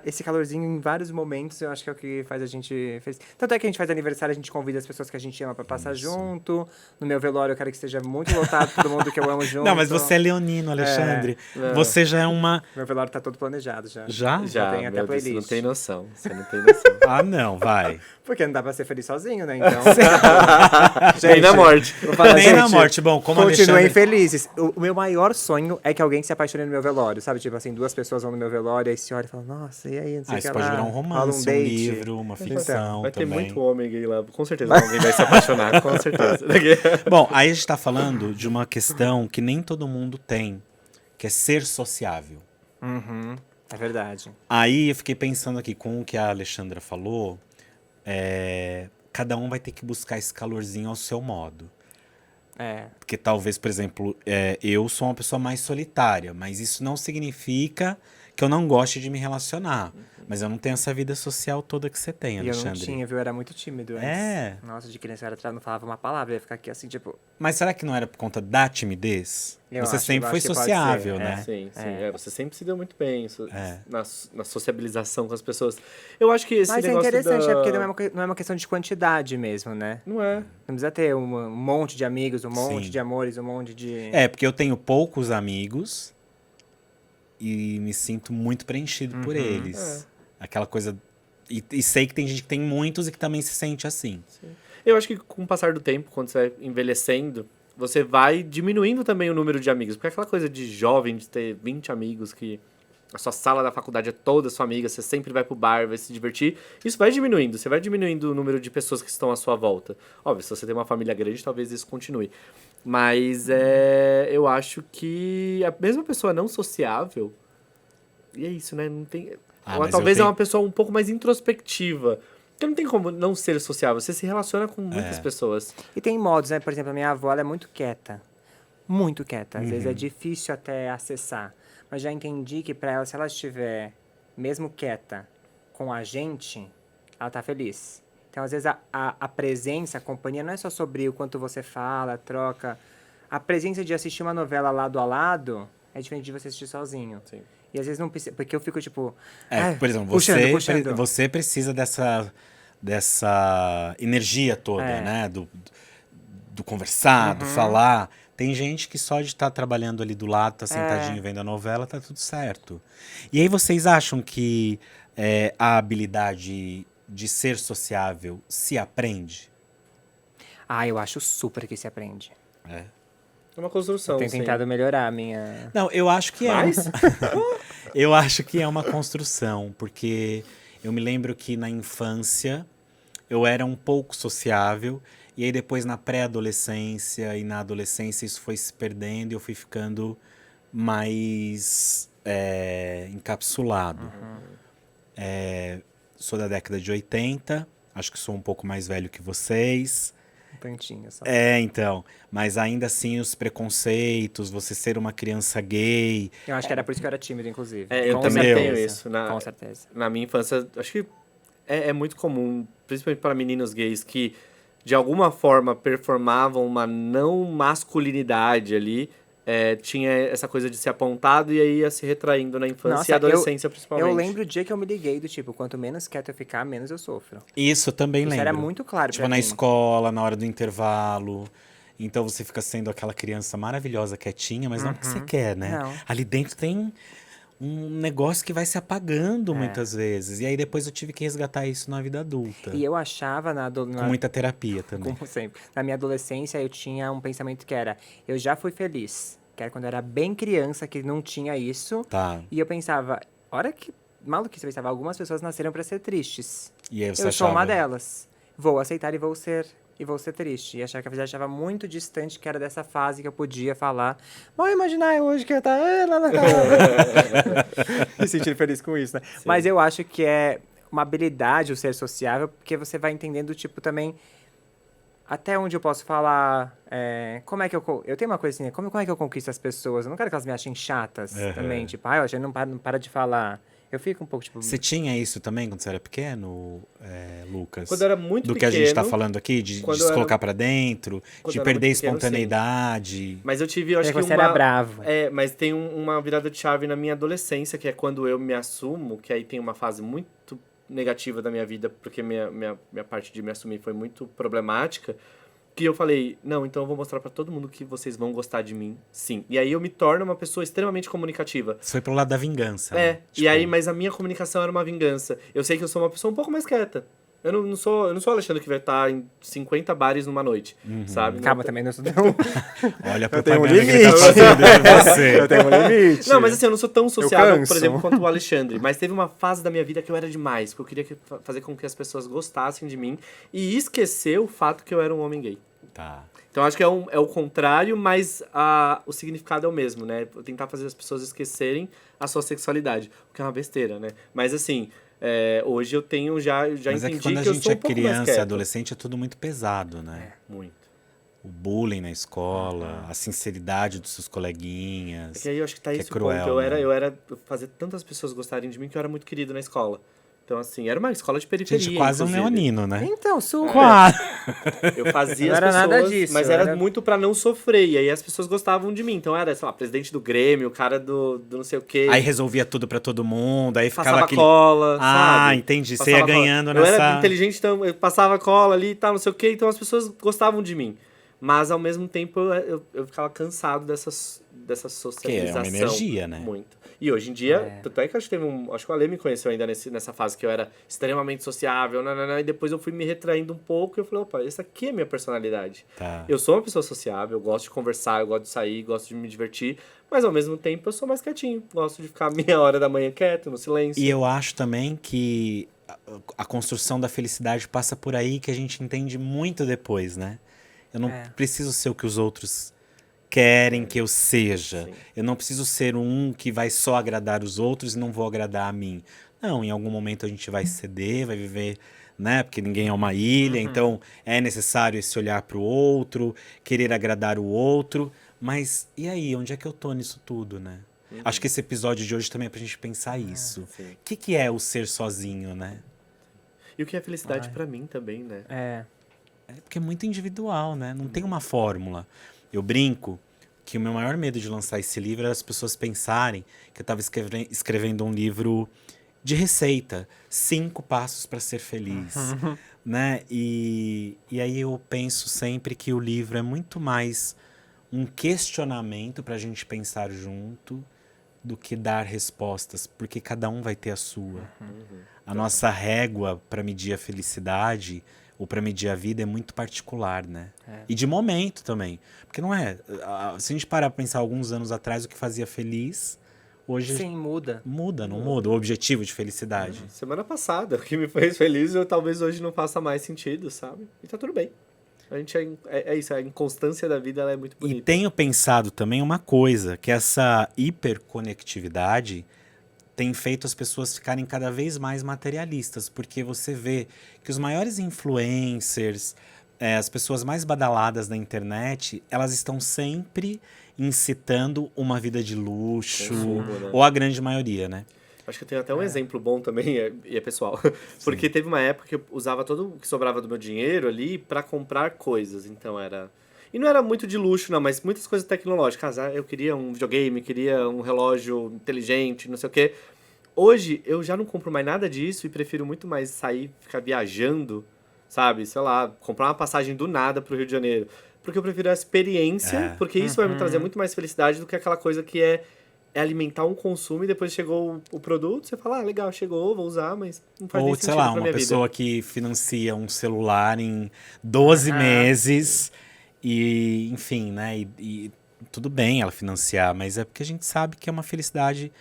esse calorzinho em vários momentos eu acho que é o que faz a gente feliz. Tanto é que a gente faz aniversário, a gente convida as pessoas que a gente ama pra passar junto. No meu velório eu quero que esteja muito lotado, todo mundo que eu amo junto. Não, mas você é leonino, Alexandre. Você já é uma... Meu velório tá todo planejado já. Já? Já, tem até meu Deus, você não playlist. tem noção. Você não tem noção. Ah, não, vai. Porque não dá pra ser feliz sozinho, né? Então... Nem na morte. Vou falar, Nem na gente, morte. Bom, como continuem Alexandre... felizes. O meu maior sonho é que alguém se apaixone no meu velório, sabe? Tipo assim, 2 pessoas vão no meu velório, aí se olha e fala, nossa, e aí, não sei o que isso lá. pode virar um Rola romance, um date. livro, uma ficção Vai ter também. muito homem gay lá. Com certeza alguém vai se apaixonar, com certeza. Bom, aí a gente tá falando de uma questão que nem todo mundo tem, que é ser sociável. Uhum, é verdade. Aí eu fiquei pensando aqui com o que a Alexandra falou, cada um vai ter que buscar esse calorzinho ao seu modo. Porque talvez, por exemplo, eu sou uma pessoa mais solitária, mas isso não significa que eu não goste de me relacionar. Mas eu não tenho essa vida social toda que você tem, E eu não Alexandre. tinha, viu? Eu era muito tímido antes. Nossa, de criança eu não falava uma palavra, eu ia ficar aqui assim, tipo... Mas será que não era por conta da timidez? Você sempre foi que pode sociável, ser, né? Sim. Você sempre se deu muito bem na sociabilização com as pessoas. Eu acho que esse Mas é negócio interessante, porque não é uma questão de quantidade mesmo, né? Não é. Não precisa ter um monte de amigos, um monte Sim. de amores, um monte de... Porque eu tenho poucos amigos e me sinto muito preenchido por eles. Aquela coisa... E sei que tem gente que tem muitos e que também se sente assim. Sim. Eu acho que com o passar do tempo, quando você vai envelhecendo, você vai diminuindo também o número de amigos. Porque aquela coisa de jovem, de ter 20 amigos, que a sua sala da faculdade é toda sua amiga, você sempre vai pro bar, vai se divertir. Isso vai diminuindo. Você vai diminuindo o número de pessoas que estão à sua volta. Óbvio, se você tem uma família grande, talvez isso continue. Mas eu acho que a mesma pessoa não sociável... E é isso, né? Não tem... talvez é uma pessoa um pouco mais introspectiva. Porque não tem como não ser sociável. Você se relaciona com muitas pessoas. E tem modos, né? Por exemplo, a minha avó, ela é muito quieta. Muito quieta. Às vezes é difícil até acessar. Mas já entendi que pra ela, se ela estiver mesmo quieta com a gente, ela tá feliz. Então, às vezes, a presença, a companhia, não é só sobre o quanto você fala, troca. A presença de assistir uma novela lado a lado é diferente de você assistir sozinho. Sim. E às vezes não precisa, porque eu fico tipo... Por exemplo, puxando. você precisa dessa energia toda, né? Do conversar, do falar. Tem gente que só de estar trabalhando ali do lado, tá sentadinho vendo a novela, tá tudo certo. E aí vocês acham que a habilidade de ser sociável se aprende? Eu acho super que se aprende. É uma construção, Eu tenho sim. tentado melhorar a minha... Não, eu acho que Mas? Eu acho que é uma construção, porque eu me lembro que na infância eu era um pouco sociável, e aí depois na pré-adolescência e na adolescência isso foi se perdendo e eu fui ficando mais encapsulado. sou da década de 80, acho que sou um pouco mais velho que vocês. Um tantinho só. Então, mas ainda assim os preconceitos, você ser uma criança gay. Eu acho que era por isso que eu era tímido, inclusive. Eu Com também certeza. tenho isso. Com certeza. Na minha infância, acho que é muito comum, principalmente para meninos gays, que de alguma forma performavam uma não masculinidade ali. Tinha essa coisa de ser apontado e aí ia se retraindo na infância e adolescência, principalmente. Eu lembro o dia que eu me liguei do tipo, quanto menos quieto eu ficar, menos eu sofro. Isso eu também lembro. Isso era muito claro Tipo, pra na mim. escola, na hora do intervalo. Então você fica sendo aquela criança maravilhosa, quietinha, mas não porque você quer, né? Não. Ali dentro tem um negócio que vai se apagando muitas vezes. E aí depois eu tive que resgatar isso na vida adulta. E eu achava Com muita terapia também. como sempre, na minha adolescência eu tinha um pensamento que era, eu já fui feliz. Que era quando eu era bem criança, que não tinha isso. Tá. E eu pensava, hora que maluquice, eu pensava, algumas pessoas nasceram pra ser tristes. E aí você Eu sou achava... uma delas. Vou aceitar e vou ser triste. E achava que eu já estava muito distante, que era dessa fase que eu podia falar. Vou imaginar hoje que eu tava me sentindo feliz com isso, né? Sim. Mas eu acho que é uma habilidade o ser sociável, porque você vai entendendo, tipo, também até onde eu posso falar, como é que eu tenho uma coisa assim, como é que eu conquisto as pessoas? Eu não quero que elas me achem chatas também, tipo, eu acho que não para de falar. Eu fico um pouco, tipo... Você tinha isso também quando você era pequeno, Lucas? Quando eu era muito Do pequeno... que a gente tá falando aqui, de se colocar pra dentro, Quando de eu era perder a muito pequeno, espontaneidade. Mas eu tive, eu acho que você era bravo. Mas tem uma virada de chave na minha adolescência, que é quando eu me assumo, que aí tem uma fase muito negativa da minha vida, porque minha parte de me assumir foi muito problemática, que eu falei, não, então eu vou mostrar pra todo mundo que vocês vão gostar de mim, sim. E aí eu me torno uma pessoa extremamente comunicativa. Isso foi pro lado da vingança, né? E aí, mas a minha comunicação era uma vingança. Eu sei que eu sou uma pessoa um pouco mais quieta. Eu não sou o Alexandre que vai estar em 50 bares numa noite, sabe? Calma, também não sou tão... Olha a Eu tenho um propaganda que ele limite. tá fazendo de você. Eu tenho um limite. Não, mas assim, eu não sou tão sociável, canso. por exemplo, quanto o Alexandre. Mas teve uma fase da minha vida que eu era demais, que eu queria fazer com que as pessoas gostassem de mim e esquecer o fato que eu era um homem gay. Tá. Então acho que é o contrário, mas o significado é o mesmo, né? Tentar fazer as pessoas esquecerem a sua sexualidade, o que é uma besteira, né? Mas assim, hoje eu tenho já Mas é entendi que quando a eu gente sou é um pouco mais criança e quieto. adolescente é tudo muito pesado, né? Muito. O bullying na escola, a sinceridade dos seus coleguinhas. É que aí eu acho que tá que é esse cruel, ponto. né? Eu fazia tantas pessoas gostarem de mim que eu era muito querido na escola. Então, assim, era uma escola de periferia. Gente, quase um inclusive. leonino, né? Então, super. Quase. Eu fazia Não as era pessoas, nada disso, mas era- era muito pra não sofrer. E aí as pessoas gostavam de mim. Então era, sei lá, presidente do Grêmio, o cara do não sei o quê. Aí resolvia tudo pra todo mundo, aí ficava passava aquele... cola, Ah, sabe? entendi. Você Passava ia cola. ganhando Eu nessa... era inteligente, então eu passava cola ali e tal, não sei o quê. Então as pessoas gostavam de mim. Mas ao mesmo tempo eu ficava cansado dessa Que socialização. é uma energia, né? Muito. E hoje em dia, tanto é que acho que acho que o Ale me conheceu ainda nessa fase que eu era extremamente sociável, e depois eu fui me retraindo um pouco e eu falei, opa, essa aqui é a minha personalidade. Tá. Eu sou uma pessoa sociável, eu gosto de conversar, eu gosto de sair, gosto de me divertir, mas ao mesmo tempo eu sou mais quietinho, gosto de ficar meia hora da manhã quieto, no silêncio. E eu acho também que a construção da felicidade passa por aí, que a gente entende muito depois, né? Eu não preciso ser o que os outros querem que eu seja. Sim. Eu não preciso ser um que vai só agradar os outros e não vou agradar a mim. Não, em algum momento a gente vai ceder, vai viver, né? Porque ninguém é uma ilha, então é necessário esse olhar para o outro, querer agradar o outro. Mas e aí, onde é que eu tô nisso tudo, né? Acho que esse episódio de hoje também é pra gente pensar isso. sim. O que é o ser sozinho, né? E o que é felicidade pra mim também, né? É. É porque é muito individual, né? Não tem uma fórmula. Eu brinco que o meu maior medo de lançar esse livro era as pessoas pensarem que eu estava escrevendo um livro de receita. 5 passos para ser feliz. Né? E aí eu penso sempre que o livro é muito mais um questionamento para a gente pensar junto do que dar respostas, porque cada um vai ter a sua. A nossa régua para medir a felicidade ou para medir a vida é muito particular, né? E de momento também. Porque não é... Se a gente parar pra pensar alguns anos atrás, o que fazia feliz, hoje Sim, muda. muda, não muda. O objetivo de felicidade. Semana passada, o que me fez feliz, eu talvez hoje não faça mais sentido, sabe? E tá tudo bem. A gente é isso, a inconstância da vida ela é muito E bonita. tenho pensado também uma coisa, que essa hiperconectividade tem feito as pessoas ficarem cada vez mais materialistas, porque você vê que os maiores influencers, as pessoas mais badaladas da internet, elas estão sempre incitando uma vida de luxo, Consumo, né? ou a grande maioria, né? Acho que eu tenho até um exemplo bom também, e é pessoal. Porque teve uma época que eu usava todo o que sobrava do meu dinheiro ali pra comprar coisas. Então era... E não era muito de luxo, não, mas muitas coisas tecnológicas. Eu queria um videogame, queria um relógio inteligente, não sei o quê. Hoje, eu já não compro mais nada disso e prefiro muito mais sair, ficar viajando, sabe? Sei lá, comprar uma passagem do nada pro Rio de Janeiro. Porque eu prefiro a experiência, porque isso vai me trazer muito mais felicidade do que aquela coisa que é alimentar um consumo e depois chegou o produto, você fala, legal, chegou, vou usar, mas não faz Ou, nem sei sentido lá, pra uma minha pessoa vida. que financia um celular em 12 meses e, enfim, né? E tudo bem ela financiar, mas é porque a gente sabe que é uma felicidade,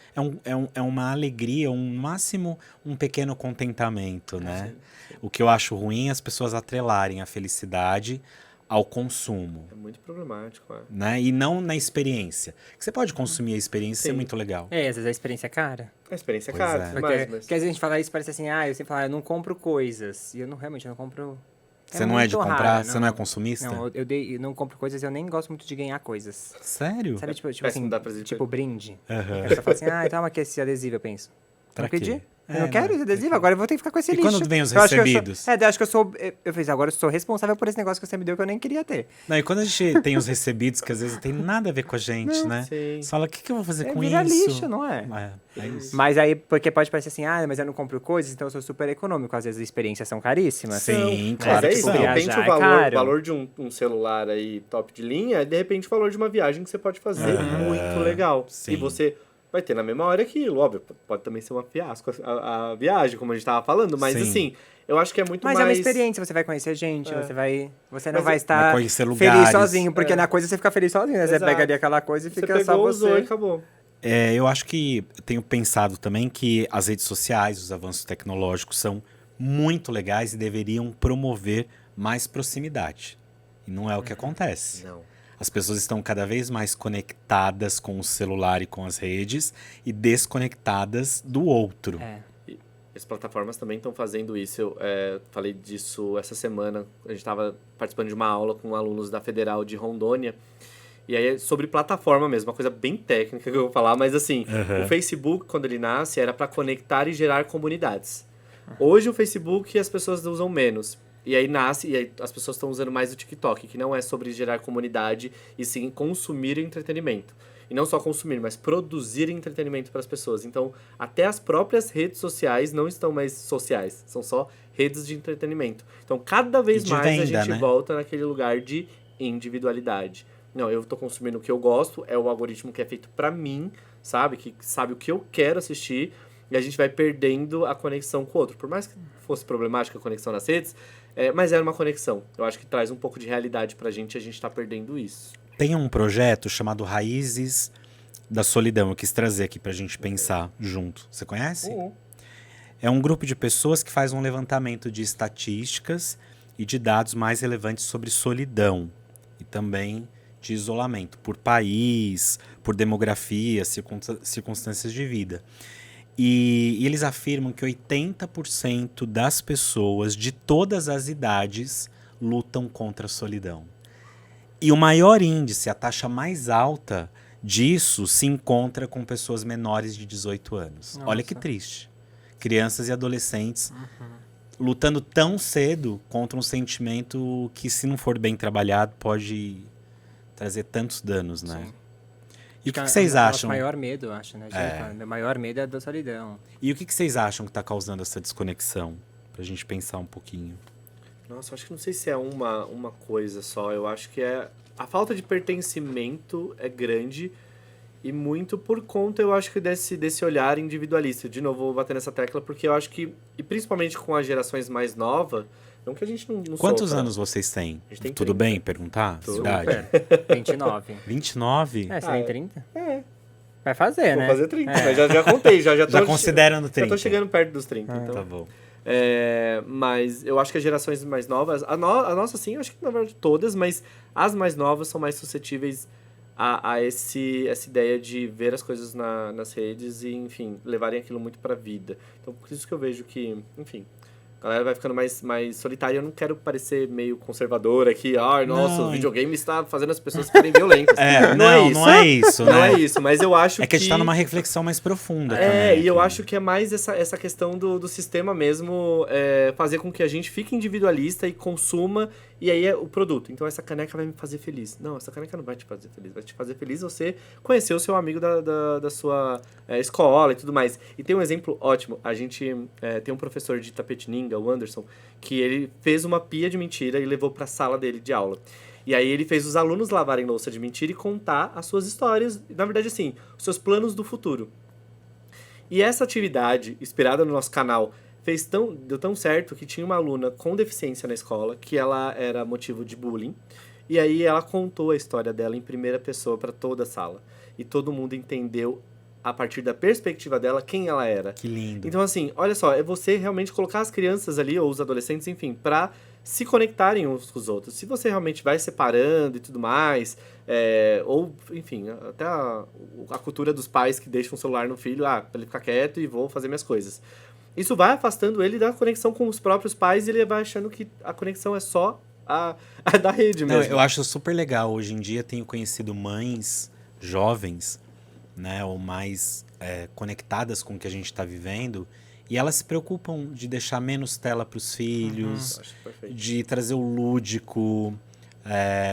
é uma alegria, no máximo um pequeno contentamento, né? O que eu acho ruim é as pessoas atrelarem a felicidade ao consumo, É muito problemático, né? E não na experiência. Você pode consumir a experiência e ser Sim. muito legal. Às vezes a experiência é cara. A experiência é Pois cara, é. tudo Porque, mais, mas... porque às vezes a gente fala isso, parece assim, eu sempre falo, eu não compro coisas. E eu não, realmente, eu não compro... Você não é de muito comprar? raro, Você não é consumista? Não, eu não compro coisas, eu nem gosto muito de ganhar coisas. Sério? Sabe, tipo Péssimo assim, dar presente tipo pra brinde. Aham. A pessoa fala assim, toma aqui esse adesivo, eu penso. Pra Não pedi? quê? Eu não quero esse adesivo, agora eu vou ter que ficar com esse E lixo. quando vem os Eu acho que eu sou- recebidos? eu acho que eu sou... Eu fiz, agora eu sou responsável por esse negócio que você me deu que eu nem queria ter. Não, e quando a gente tem os recebidos, que às vezes não tem nada a ver com a gente, né? Sim. Você fala, o que eu vou fazer com Vira isso? lixo, não é? É isso. Mas aí, porque pode parecer assim, mas eu não compro coisas, então eu sou super econômico. Às vezes as experiências são caríssimas. Sim, Mas claro é que isso, são. de repente Viajar o é valor, caro. valor de um celular aí top de linha é de repente o valor de uma viagem que você pode fazer muito legal. sim. E você vai ter na mesma hora aquilo, óbvio, pode também ser uma fiasco a viagem, como a gente tava falando, mas Sim. assim, eu acho que é muito Mas mais... é uma experiência, você vai conhecer gente, você não Mas vai é- estar Vai conhecer feliz lugares. sozinho, porque na coisa você fica feliz sozinho, né? Você Exato. pega ali aquela coisa e Você fica pegou, só usou e você. acabou. Eu acho que eu tenho pensado também que as redes sociais, os avanços tecnológicos são muito legais e deveriam promover mais proximidade. E não é o que acontece. Não. As pessoas estão cada vez mais conectadas com o celular e com as redes e desconectadas do outro. As plataformas também estão fazendo isso. Eu falei disso essa semana. A gente estava participando de uma aula com alunos da Federal de Rondônia. E aí é sobre plataforma mesmo, uma coisa bem técnica que eu vou falar. Mas assim, o Facebook, quando ele nasce, era para conectar e gerar comunidades. Hoje o Facebook as pessoas usam menos. E aí nasce, e aí as pessoas estão usando mais o TikTok, que não é sobre gerar comunidade, e sim consumir entretenimento. E não só consumir, mas produzir entretenimento para as pessoas. Então, até as próprias redes sociais não estão mais sociais, são só redes de entretenimento. Então, cada vez de mais a venda, gente né? volta naquele lugar de individualidade. Não, eu tô consumindo o que eu gosto, é o algoritmo que é feito para mim, sabe? Que sabe o que eu quero assistir, e a gente vai perdendo a conexão com o outro. Por mais que fosse problemática a conexão nas redes, mas era uma conexão. Eu acho que traz um pouco de realidade pra gente e a gente tá perdendo isso. Tem um projeto chamado Raízes da Solidão. Eu quis trazer aqui pra gente pensar junto. Você conhece? É um grupo de pessoas que faz um levantamento de estatísticas e de dados mais relevantes sobre solidão e também de isolamento, por país, por demografia, circunstâncias de vida. E eles afirmam que 80% das pessoas de todas as idades lutam contra a solidão. E o maior índice, a taxa mais alta disso, se encontra com pessoas menores de 18 anos. Nossa. Olha que triste. Crianças e adolescentes lutando tão cedo contra um sentimento que, se não for bem trabalhado, pode trazer tantos danos, né? Sim. E o que É vocês o nosso acham? maior medo, eu acho, né? Meu maior medo é da solidão. E o que vocês acham que está causando essa desconexão? Pra gente pensar um pouquinho. Nossa, eu acho que não sei se é uma coisa só. Eu acho que a falta de pertencimento é grande e muito por conta, eu acho que desse olhar individualista. De novo, vou bater nessa tecla porque eu acho que, e principalmente com as gerações mais novas, não que a gente não Quantos sofra. anos vocês têm? A gente tem Tudo 30. bem perguntar? Tudo. Idade? 29. 29? Você Ah, tem 30? Vai fazer, Vou né? fazer 30, mas já contei, já tô... Já considerando 30? Já tô chegando perto dos 30, então... Tá bom. Mas eu acho que as gerações mais novas, a nossa sim, eu acho que na verdade todas, mas as mais novas são mais suscetíveis essa ideia de ver as coisas nas redes e, enfim, levarem aquilo muito pra vida. Então, por isso que eu vejo que, enfim, a galera vai ficando mais solitária. Eu não quero parecer meio conservador aqui. Ai, nossa, o videogame está fazendo as pessoas ficarem violentas. Não é isso, né? Não é isso, mas eu acho que... É que a gente tá numa reflexão mais profunda também. E eu aqui. acho que é mais essa questão do sistema mesmo, fazer com que a gente fique individualista e consuma, e aí é o produto. Então essa caneca vai me fazer feliz. Não, essa caneca não vai te fazer feliz. Vai te fazer feliz você conhecer o seu amigo da sua escola e tudo mais. E tem um exemplo ótimo. A gente tem um professor de Tapetininga, o Anderson, que ele fez uma pia de mentira e levou pra sala dele de aula. E aí ele fez os alunos lavarem louça de mentira e contar as suas histórias, na verdade assim, os seus planos do futuro. E essa atividade, inspirada no nosso canal, deu tão certo que tinha uma aluna com deficiência na escola, que ela era motivo de bullying, e aí ela contou a história dela em primeira pessoa para toda a sala. E todo mundo entendeu, a partir da perspectiva dela, quem ela era. Que lindo. Então assim, olha só, é você realmente colocar as crianças ali, ou os adolescentes, enfim, para se conectarem uns com os outros. Se você realmente vai separando e tudo mais, ou, enfim, até a cultura dos pais que deixam o celular no filho, pra ele ficar quieto e vou fazer minhas coisas. Isso vai afastando ele da conexão com os próprios pais e ele vai achando que a conexão é só a da rede mesmo. Não, eu acho super legal. Hoje em dia tenho conhecido mães jovens, né, ou mais conectadas com o que a gente está vivendo, e elas se preocupam de deixar menos tela para os filhos, de trazer o lúdico.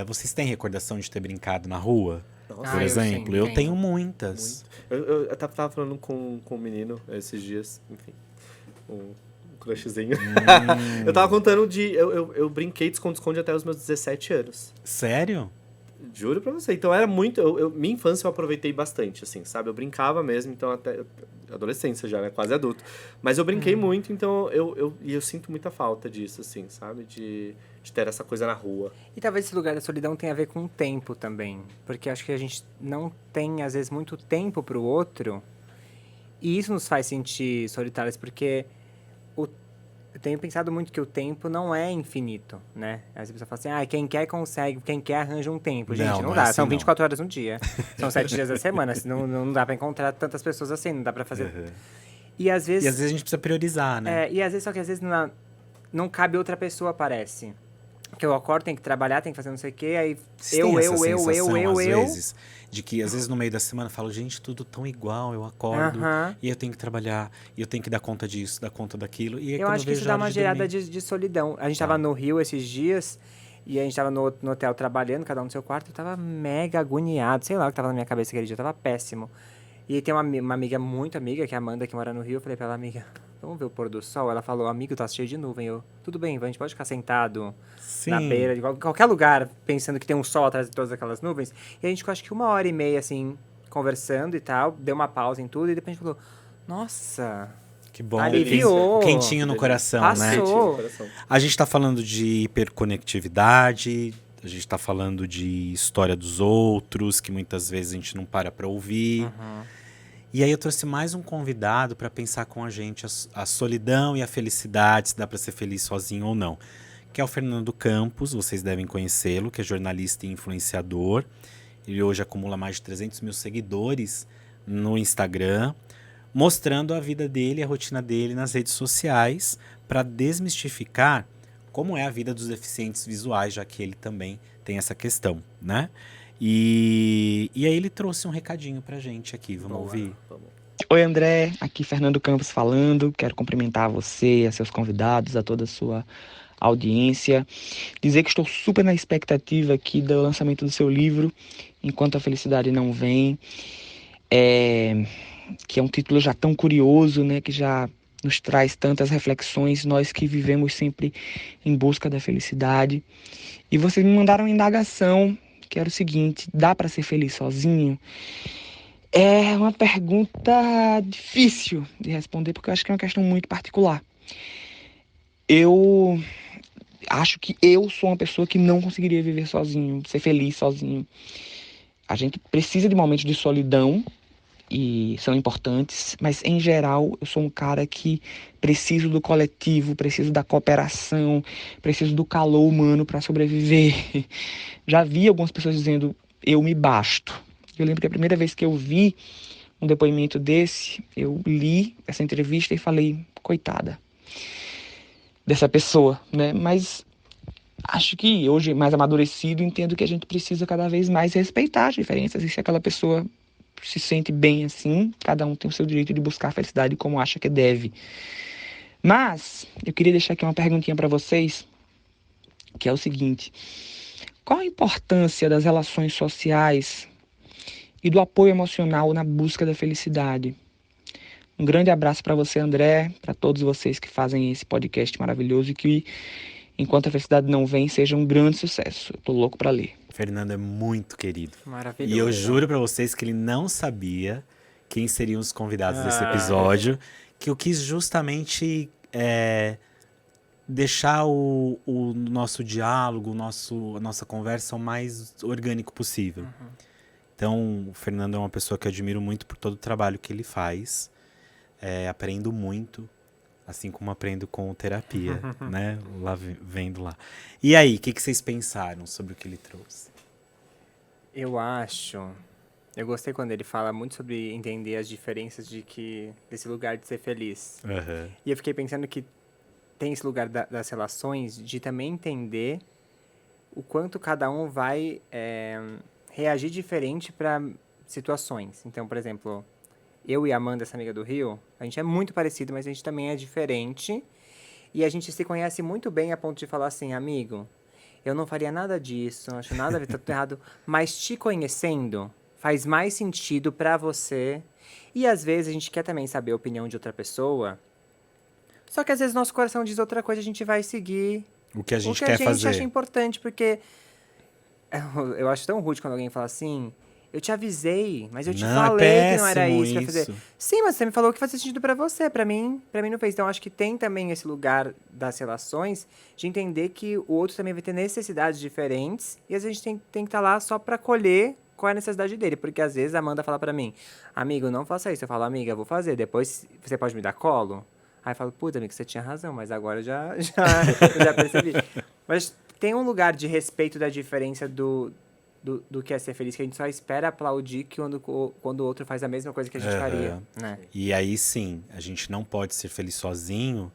Vocês têm recordação de ter brincado na rua? Nossa, por exemplo? Eu tenho muitas. Muito. Eu tava falando com um menino esses dias, enfim, um crushzinho. Eu tava contando eu brinquei de esconde-esconde até os meus 17 anos. Sério? Juro pra você. Então era muito... minha infância eu aproveitei bastante, assim, sabe? Eu brincava mesmo, então até... Adolescência já, né? Quase adulto. Mas eu brinquei muito, então eu sinto muita falta disso, assim, sabe? De ter essa coisa na rua. E talvez esse lugar da solidão tenha a ver com o tempo também. Porque acho que a gente não tem, às vezes, muito tempo pro outro. E isso nos faz sentir solitários, porque... Eu tenho pensado muito que o tempo não é infinito, né? As pessoas falam assim, quem quer consegue, quem quer arranja um tempo. Gente, não dá, assim, são 24 horas no dia. São 7 dias da semana, não dá pra encontrar tantas pessoas assim, não dá pra fazer... E às vezes a gente precisa priorizar, né? Só que às vezes não cabe outra pessoa, parece. Porque eu acordo, tenho que trabalhar, tenho que fazer não sei o quê, aí vezes, de que às vezes no meio da semana eu falo, gente, tudo tão igual, eu acordo, e eu tenho que trabalhar, e eu tenho que dar conta disso, dar conta daquilo. E aí, eu acho que isso dá uma gerada de solidão. A gente tava no Rio esses dias, e a gente tava no hotel trabalhando, cada um no seu quarto, eu tava mega agoniado, sei lá o que tava na minha cabeça aquele dia, eu tava péssimo. E aí tem uma amiga muito amiga, que é a Amanda, que mora no Rio, eu falei pra ela, amiga, vamos ver o pôr do sol? Ela falou, amigo, tá cheio de nuvem. Tudo bem, a gente pode ficar sentado na beira de qualquer lugar, pensando que tem um sol atrás de todas aquelas nuvens. E a gente ficou, acho que 1h30, assim, conversando e tal, deu uma pausa em tudo, e depois a gente falou, nossa, que bom, aliviou. Quentinho no coração, Passou. né? A gente tá falando de hiperconectividade, a gente tá falando de história dos outros, que muitas vezes a gente não para pra ouvir. E aí eu trouxe mais um convidado para pensar com a gente a solidão e a felicidade, se dá para ser feliz sozinho ou não. Que é o Fernando Campos, vocês devem conhecê-lo, que é jornalista e influenciador. Ele hoje acumula mais de 300 mil seguidores no Instagram, mostrando a vida dele, a rotina dele nas redes sociais, para desmistificar como é a vida dos deficientes visuais, já que ele também tem essa questão, né? E aí ele trouxe um recadinho pra gente aqui, vamos ouvir? Oi André, aqui Fernando Campos falando, quero cumprimentar você, a seus convidados, a toda a sua audiência, dizer que estou super na expectativa aqui do lançamento do seu livro, Enquanto a Felicidade Não Vem, que é um título já tão curioso, né, que já nos traz tantas reflexões, nós que vivemos sempre em busca da felicidade. E vocês me mandaram uma indagação, que era o seguinte, dá para ser feliz sozinho? É uma pergunta difícil de responder, porque eu acho que é uma questão muito particular. Eu acho que eu sou uma pessoa que não conseguiria viver sozinho, ser feliz sozinho. A gente precisa de momentos de solidão, e são importantes, mas em geral eu sou um cara que preciso do coletivo, preciso da cooperação, preciso do calor humano para sobreviver. Já vi algumas pessoas dizendo, eu me basto. Eu lembro que a primeira vez que eu vi um depoimento desse, eu li essa entrevista e falei, coitada dessa pessoa, né? Mas acho que hoje, mais amadurecido, entendo que a gente precisa cada vez mais respeitar as diferenças. E se aquela pessoa se sente bem assim, cada um tem o seu direito de buscar a felicidade como acha que deve. Mas eu queria deixar aqui uma perguntinha para vocês, que é o seguinte: qual a importância das relações sociais e do apoio emocional na busca da felicidade? Um grande abraço para você, André, para todos vocês que fazem esse podcast maravilhoso e que, enquanto a felicidade não vem, seja um grande sucesso. Eu tô louco para ler. Fernando é muito querido. Maravilhoso. E eu juro pra vocês que ele não sabia quem seriam os convidados desse episódio, que eu quis justamente deixar o nosso diálogo, a nossa conversa o mais orgânico possível. Então, o Fernando é uma pessoa que eu admiro muito por todo o trabalho que ele faz. Aprendo muito, assim como aprendo com terapia, né? Vendo lá. E aí, o que vocês pensaram sobre o que ele trouxe? Eu gostei quando ele fala muito sobre entender as diferenças desse lugar de ser feliz. Uhum. E eu fiquei pensando que tem esse lugar das relações de também entender o quanto cada um vai reagir diferente para situações. Então, por exemplo, eu e a Amanda, essa amiga do Rio, a gente é muito parecido, mas a gente também é diferente. E a gente se conhece muito bem a ponto de falar assim, amigo, eu não faria nada disso, não acho nada a ver, tá tudo errado. Mas te conhecendo faz mais sentido pra você. E às vezes a gente quer também saber a opinião de outra pessoa. Só que às vezes nosso coração diz outra coisa, a gente vai seguir O que a gente o que quer a gente fazer. acha importante, porque eu acho tão rude quando alguém fala assim, eu te avisei, mas eu te Não, falei é que não era péssimo isso pra fazer. Sim, mas você me falou que fazia sentido pra você, pra mim não fez. Então acho que tem também esse lugar das relações de entender que o outro também vai ter necessidades diferentes e às vezes a gente tem que estar lá só pra colher qual é a necessidade dele, porque às vezes a Amanda fala pra mim, amigo, não faça isso. Eu falo, amiga, eu vou fazer, depois você pode me dar colo? Aí eu falo, puta, amigo, você tinha razão, mas agora eu já percebi. Mas tem um lugar de respeito da diferença do que é ser feliz, que a gente só espera aplaudir quando o outro faz a mesma coisa que a gente faria, né? E aí sim, a gente não pode ser feliz sozinho,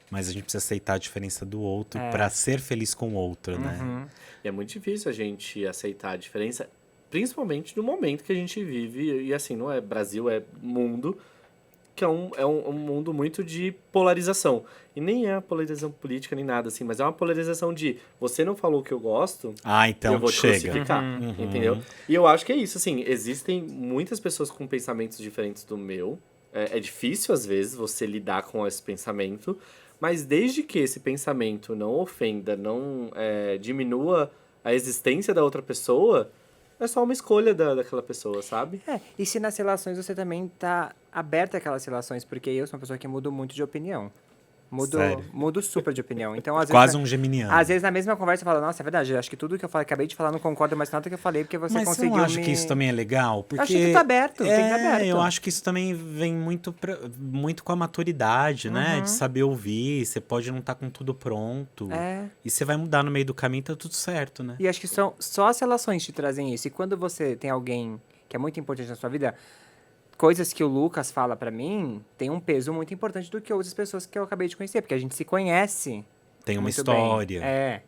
mas a gente precisa aceitar a diferença do outro pra ser feliz com o outro, né? E é muito difícil a gente aceitar a diferença, principalmente no momento que a gente vive, e assim, não é Brasil, é mundo, que é um mundo muito de polarização. E nem é uma polarização política nem nada, assim, mas é uma polarização de você não falou o que eu gosto, Então eu vou te chega. crucificar, entendeu? E eu acho que é isso, assim, existem muitas pessoas com pensamentos diferentes do meu. É difícil, às vezes, você lidar com esse pensamento, mas desde que esse pensamento não ofenda, não diminua a existência da outra pessoa, é só uma escolha daquela pessoa, sabe? E se nas relações você também tá aberto àquelas relações, porque eu sou uma pessoa que mudo muito de opinião. Sério? Mudo super de opinião. Então, às Quase vezes, um geminiano. às vezes na mesma conversa eu falo, nossa, é verdade, acho que tudo que eu acabei de falar não concordo mais com nada que eu falei, porque você Mas conseguiu você não acha que isso também é legal? Porque acho que tudo tá aberto, tem que estar aberto. Eu acho que isso também vem muito com a maturidade, né? De saber ouvir, você pode não estar com tudo pronto. E você vai mudar no meio do caminho, tá tudo certo, né? E acho que só as relações te trazem isso. E quando você tem alguém que é muito importante na sua vida, coisas que o Lucas fala pra mim tem um peso muito importante do que outras pessoas que eu acabei de conhecer, porque a gente se conhece. Tem uma muito história. bem.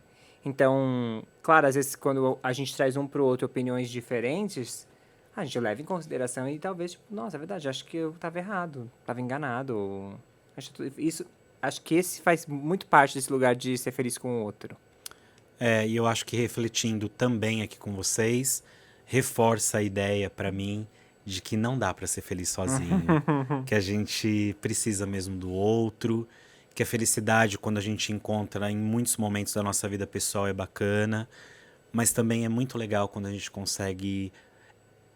Então, claro, às vezes quando a gente traz um pro outro opiniões diferentes, a gente leva em consideração e talvez, tipo, nossa, é verdade, acho que eu tava errado, tava enganado. Acho que esse faz muito parte desse lugar de ser feliz com o outro. E eu acho que refletindo também aqui com vocês, reforça a ideia pra mim de que não dá pra ser feliz sozinho. Que a gente precisa mesmo do outro, que a felicidade, quando a gente encontra em muitos momentos da nossa vida pessoal, é bacana, mas também é muito legal quando a gente consegue...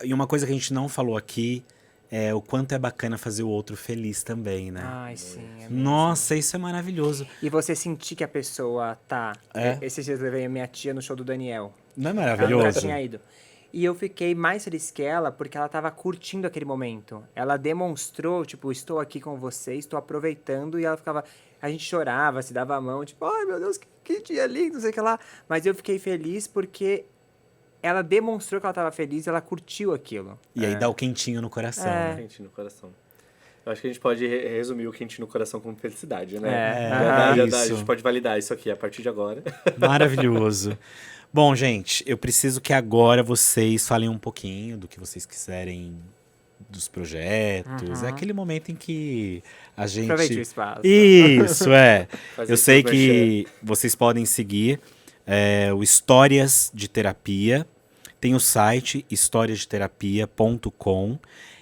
E uma coisa que a gente não falou aqui é o quanto é bacana fazer o outro feliz também, né? Ai, sim. Nossa, isso é maravilhoso. E você sentir que a pessoa tá... Esses dias eu levei a minha tia no show do Daniel. Não é Ela nunca maravilhoso? tinha ido. E eu fiquei mais feliz que ela porque ela tava curtindo aquele momento. Ela demonstrou, tipo, estou aqui com você, estou aproveitando. E ela ficava... A gente chorava, se dava a mão, tipo, ai meu Deus, que dia lindo, não sei o que lá. Mas eu fiquei feliz porque ela demonstrou que ela estava feliz, ela curtiu aquilo. E aí dá o quentinho no coração, né? Quentinho no coração. Eu acho que a gente pode resumir o quentinho no coração como felicidade, né? É, Já dá, a isso. gente pode validar isso aqui a partir de agora. Maravilhoso. Bom, gente, eu preciso que agora vocês falem um pouquinho do que vocês quiserem dos projetos. É aquele momento em que a gente... Aproveite o espaço. Isso, é. Fazer Eu sei tudo que vocês podem seguir o Histórias de Terapia. Tem o site historiasdeterapia.com.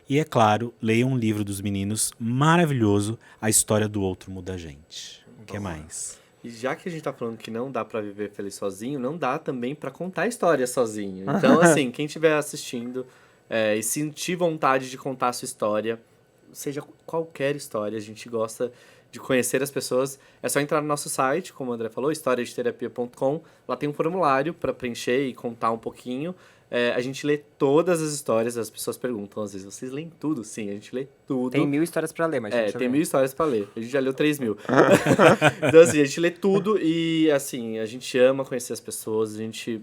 E, é claro, leiam um livro dos meninos maravilhoso, A História do Outro Muda a Gente. O que mais? E já que a gente tá falando que não dá pra viver feliz sozinho, não dá também pra contar história sozinho. Então, assim, quem estiver assistindo e sentir vontade de contar a sua história, seja qualquer história, a gente gosta de conhecer as pessoas, é só entrar no nosso site, como o André falou, historiasdeterapia.com. Lá tem um formulário para preencher e contar um pouquinho. A gente lê todas as histórias, as pessoas perguntam às vezes, vocês leem tudo? Sim, a gente lê tudo. Tem 1000 histórias pra ler, mas tem 1000 histórias pra ler. A gente já leu 3000. Então, assim, a gente lê tudo e, assim, a gente ama conhecer as pessoas, a gente,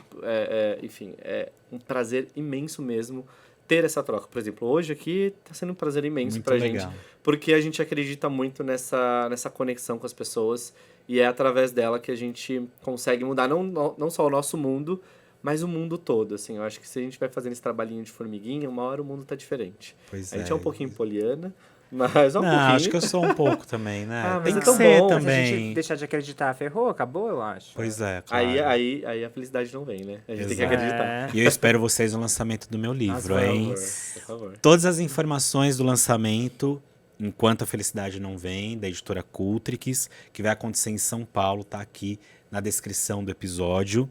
enfim, é um prazer imenso mesmo ter essa troca. Por exemplo, hoje aqui tá sendo um prazer imenso Muito pra legal. gente, porque a gente acredita muito nessa conexão com as pessoas e é através dela que a gente consegue mudar não só o nosso mundo, mas o mundo todo, assim. Eu acho que se a gente vai fazendo esse trabalhinho de formiguinha, uma hora o mundo tá diferente. Pois A gente é um pouquinho poliana, mas Não, pouquinho. acho que eu sou um pouco também, né? Ah, mas Tem é que tão ser bom. Se a também. gente deixar de acreditar, ferrou, acabou, eu acho. Pois é, claro. Aí a felicidade não vem, né? A gente tem que Exato. acreditar. E eu espero vocês no lançamento do meu livro, hein? Por favor. Todas as informações do lançamento, Enquanto a Felicidade Não Vem, da editora Cultrix, que vai acontecer em São Paulo, tá aqui na descrição do episódio.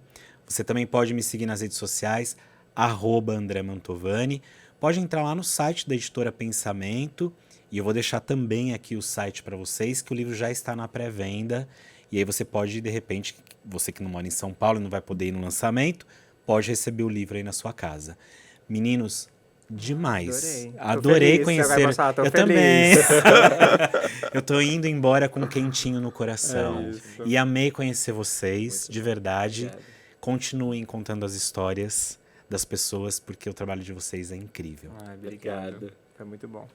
Você também pode me seguir nas redes sociais, @André Mantovani. Pode entrar lá no site da editora Pensamento, e eu vou deixar também aqui o site para vocês, que o livro já está na pré-venda. E aí você pode, de repente, você que não mora em São Paulo e não vai poder ir no lançamento, pode receber o livro aí na sua casa. Meninos, demais. Adorei conhecer. Eu também. Eu tô indo embora com um quentinho no coração. E amei conhecer vocês, de verdade. Obrigado. Continuem contando as histórias das pessoas, porque o trabalho de vocês é incrível. Obrigado. Obrigado. Foi muito bom.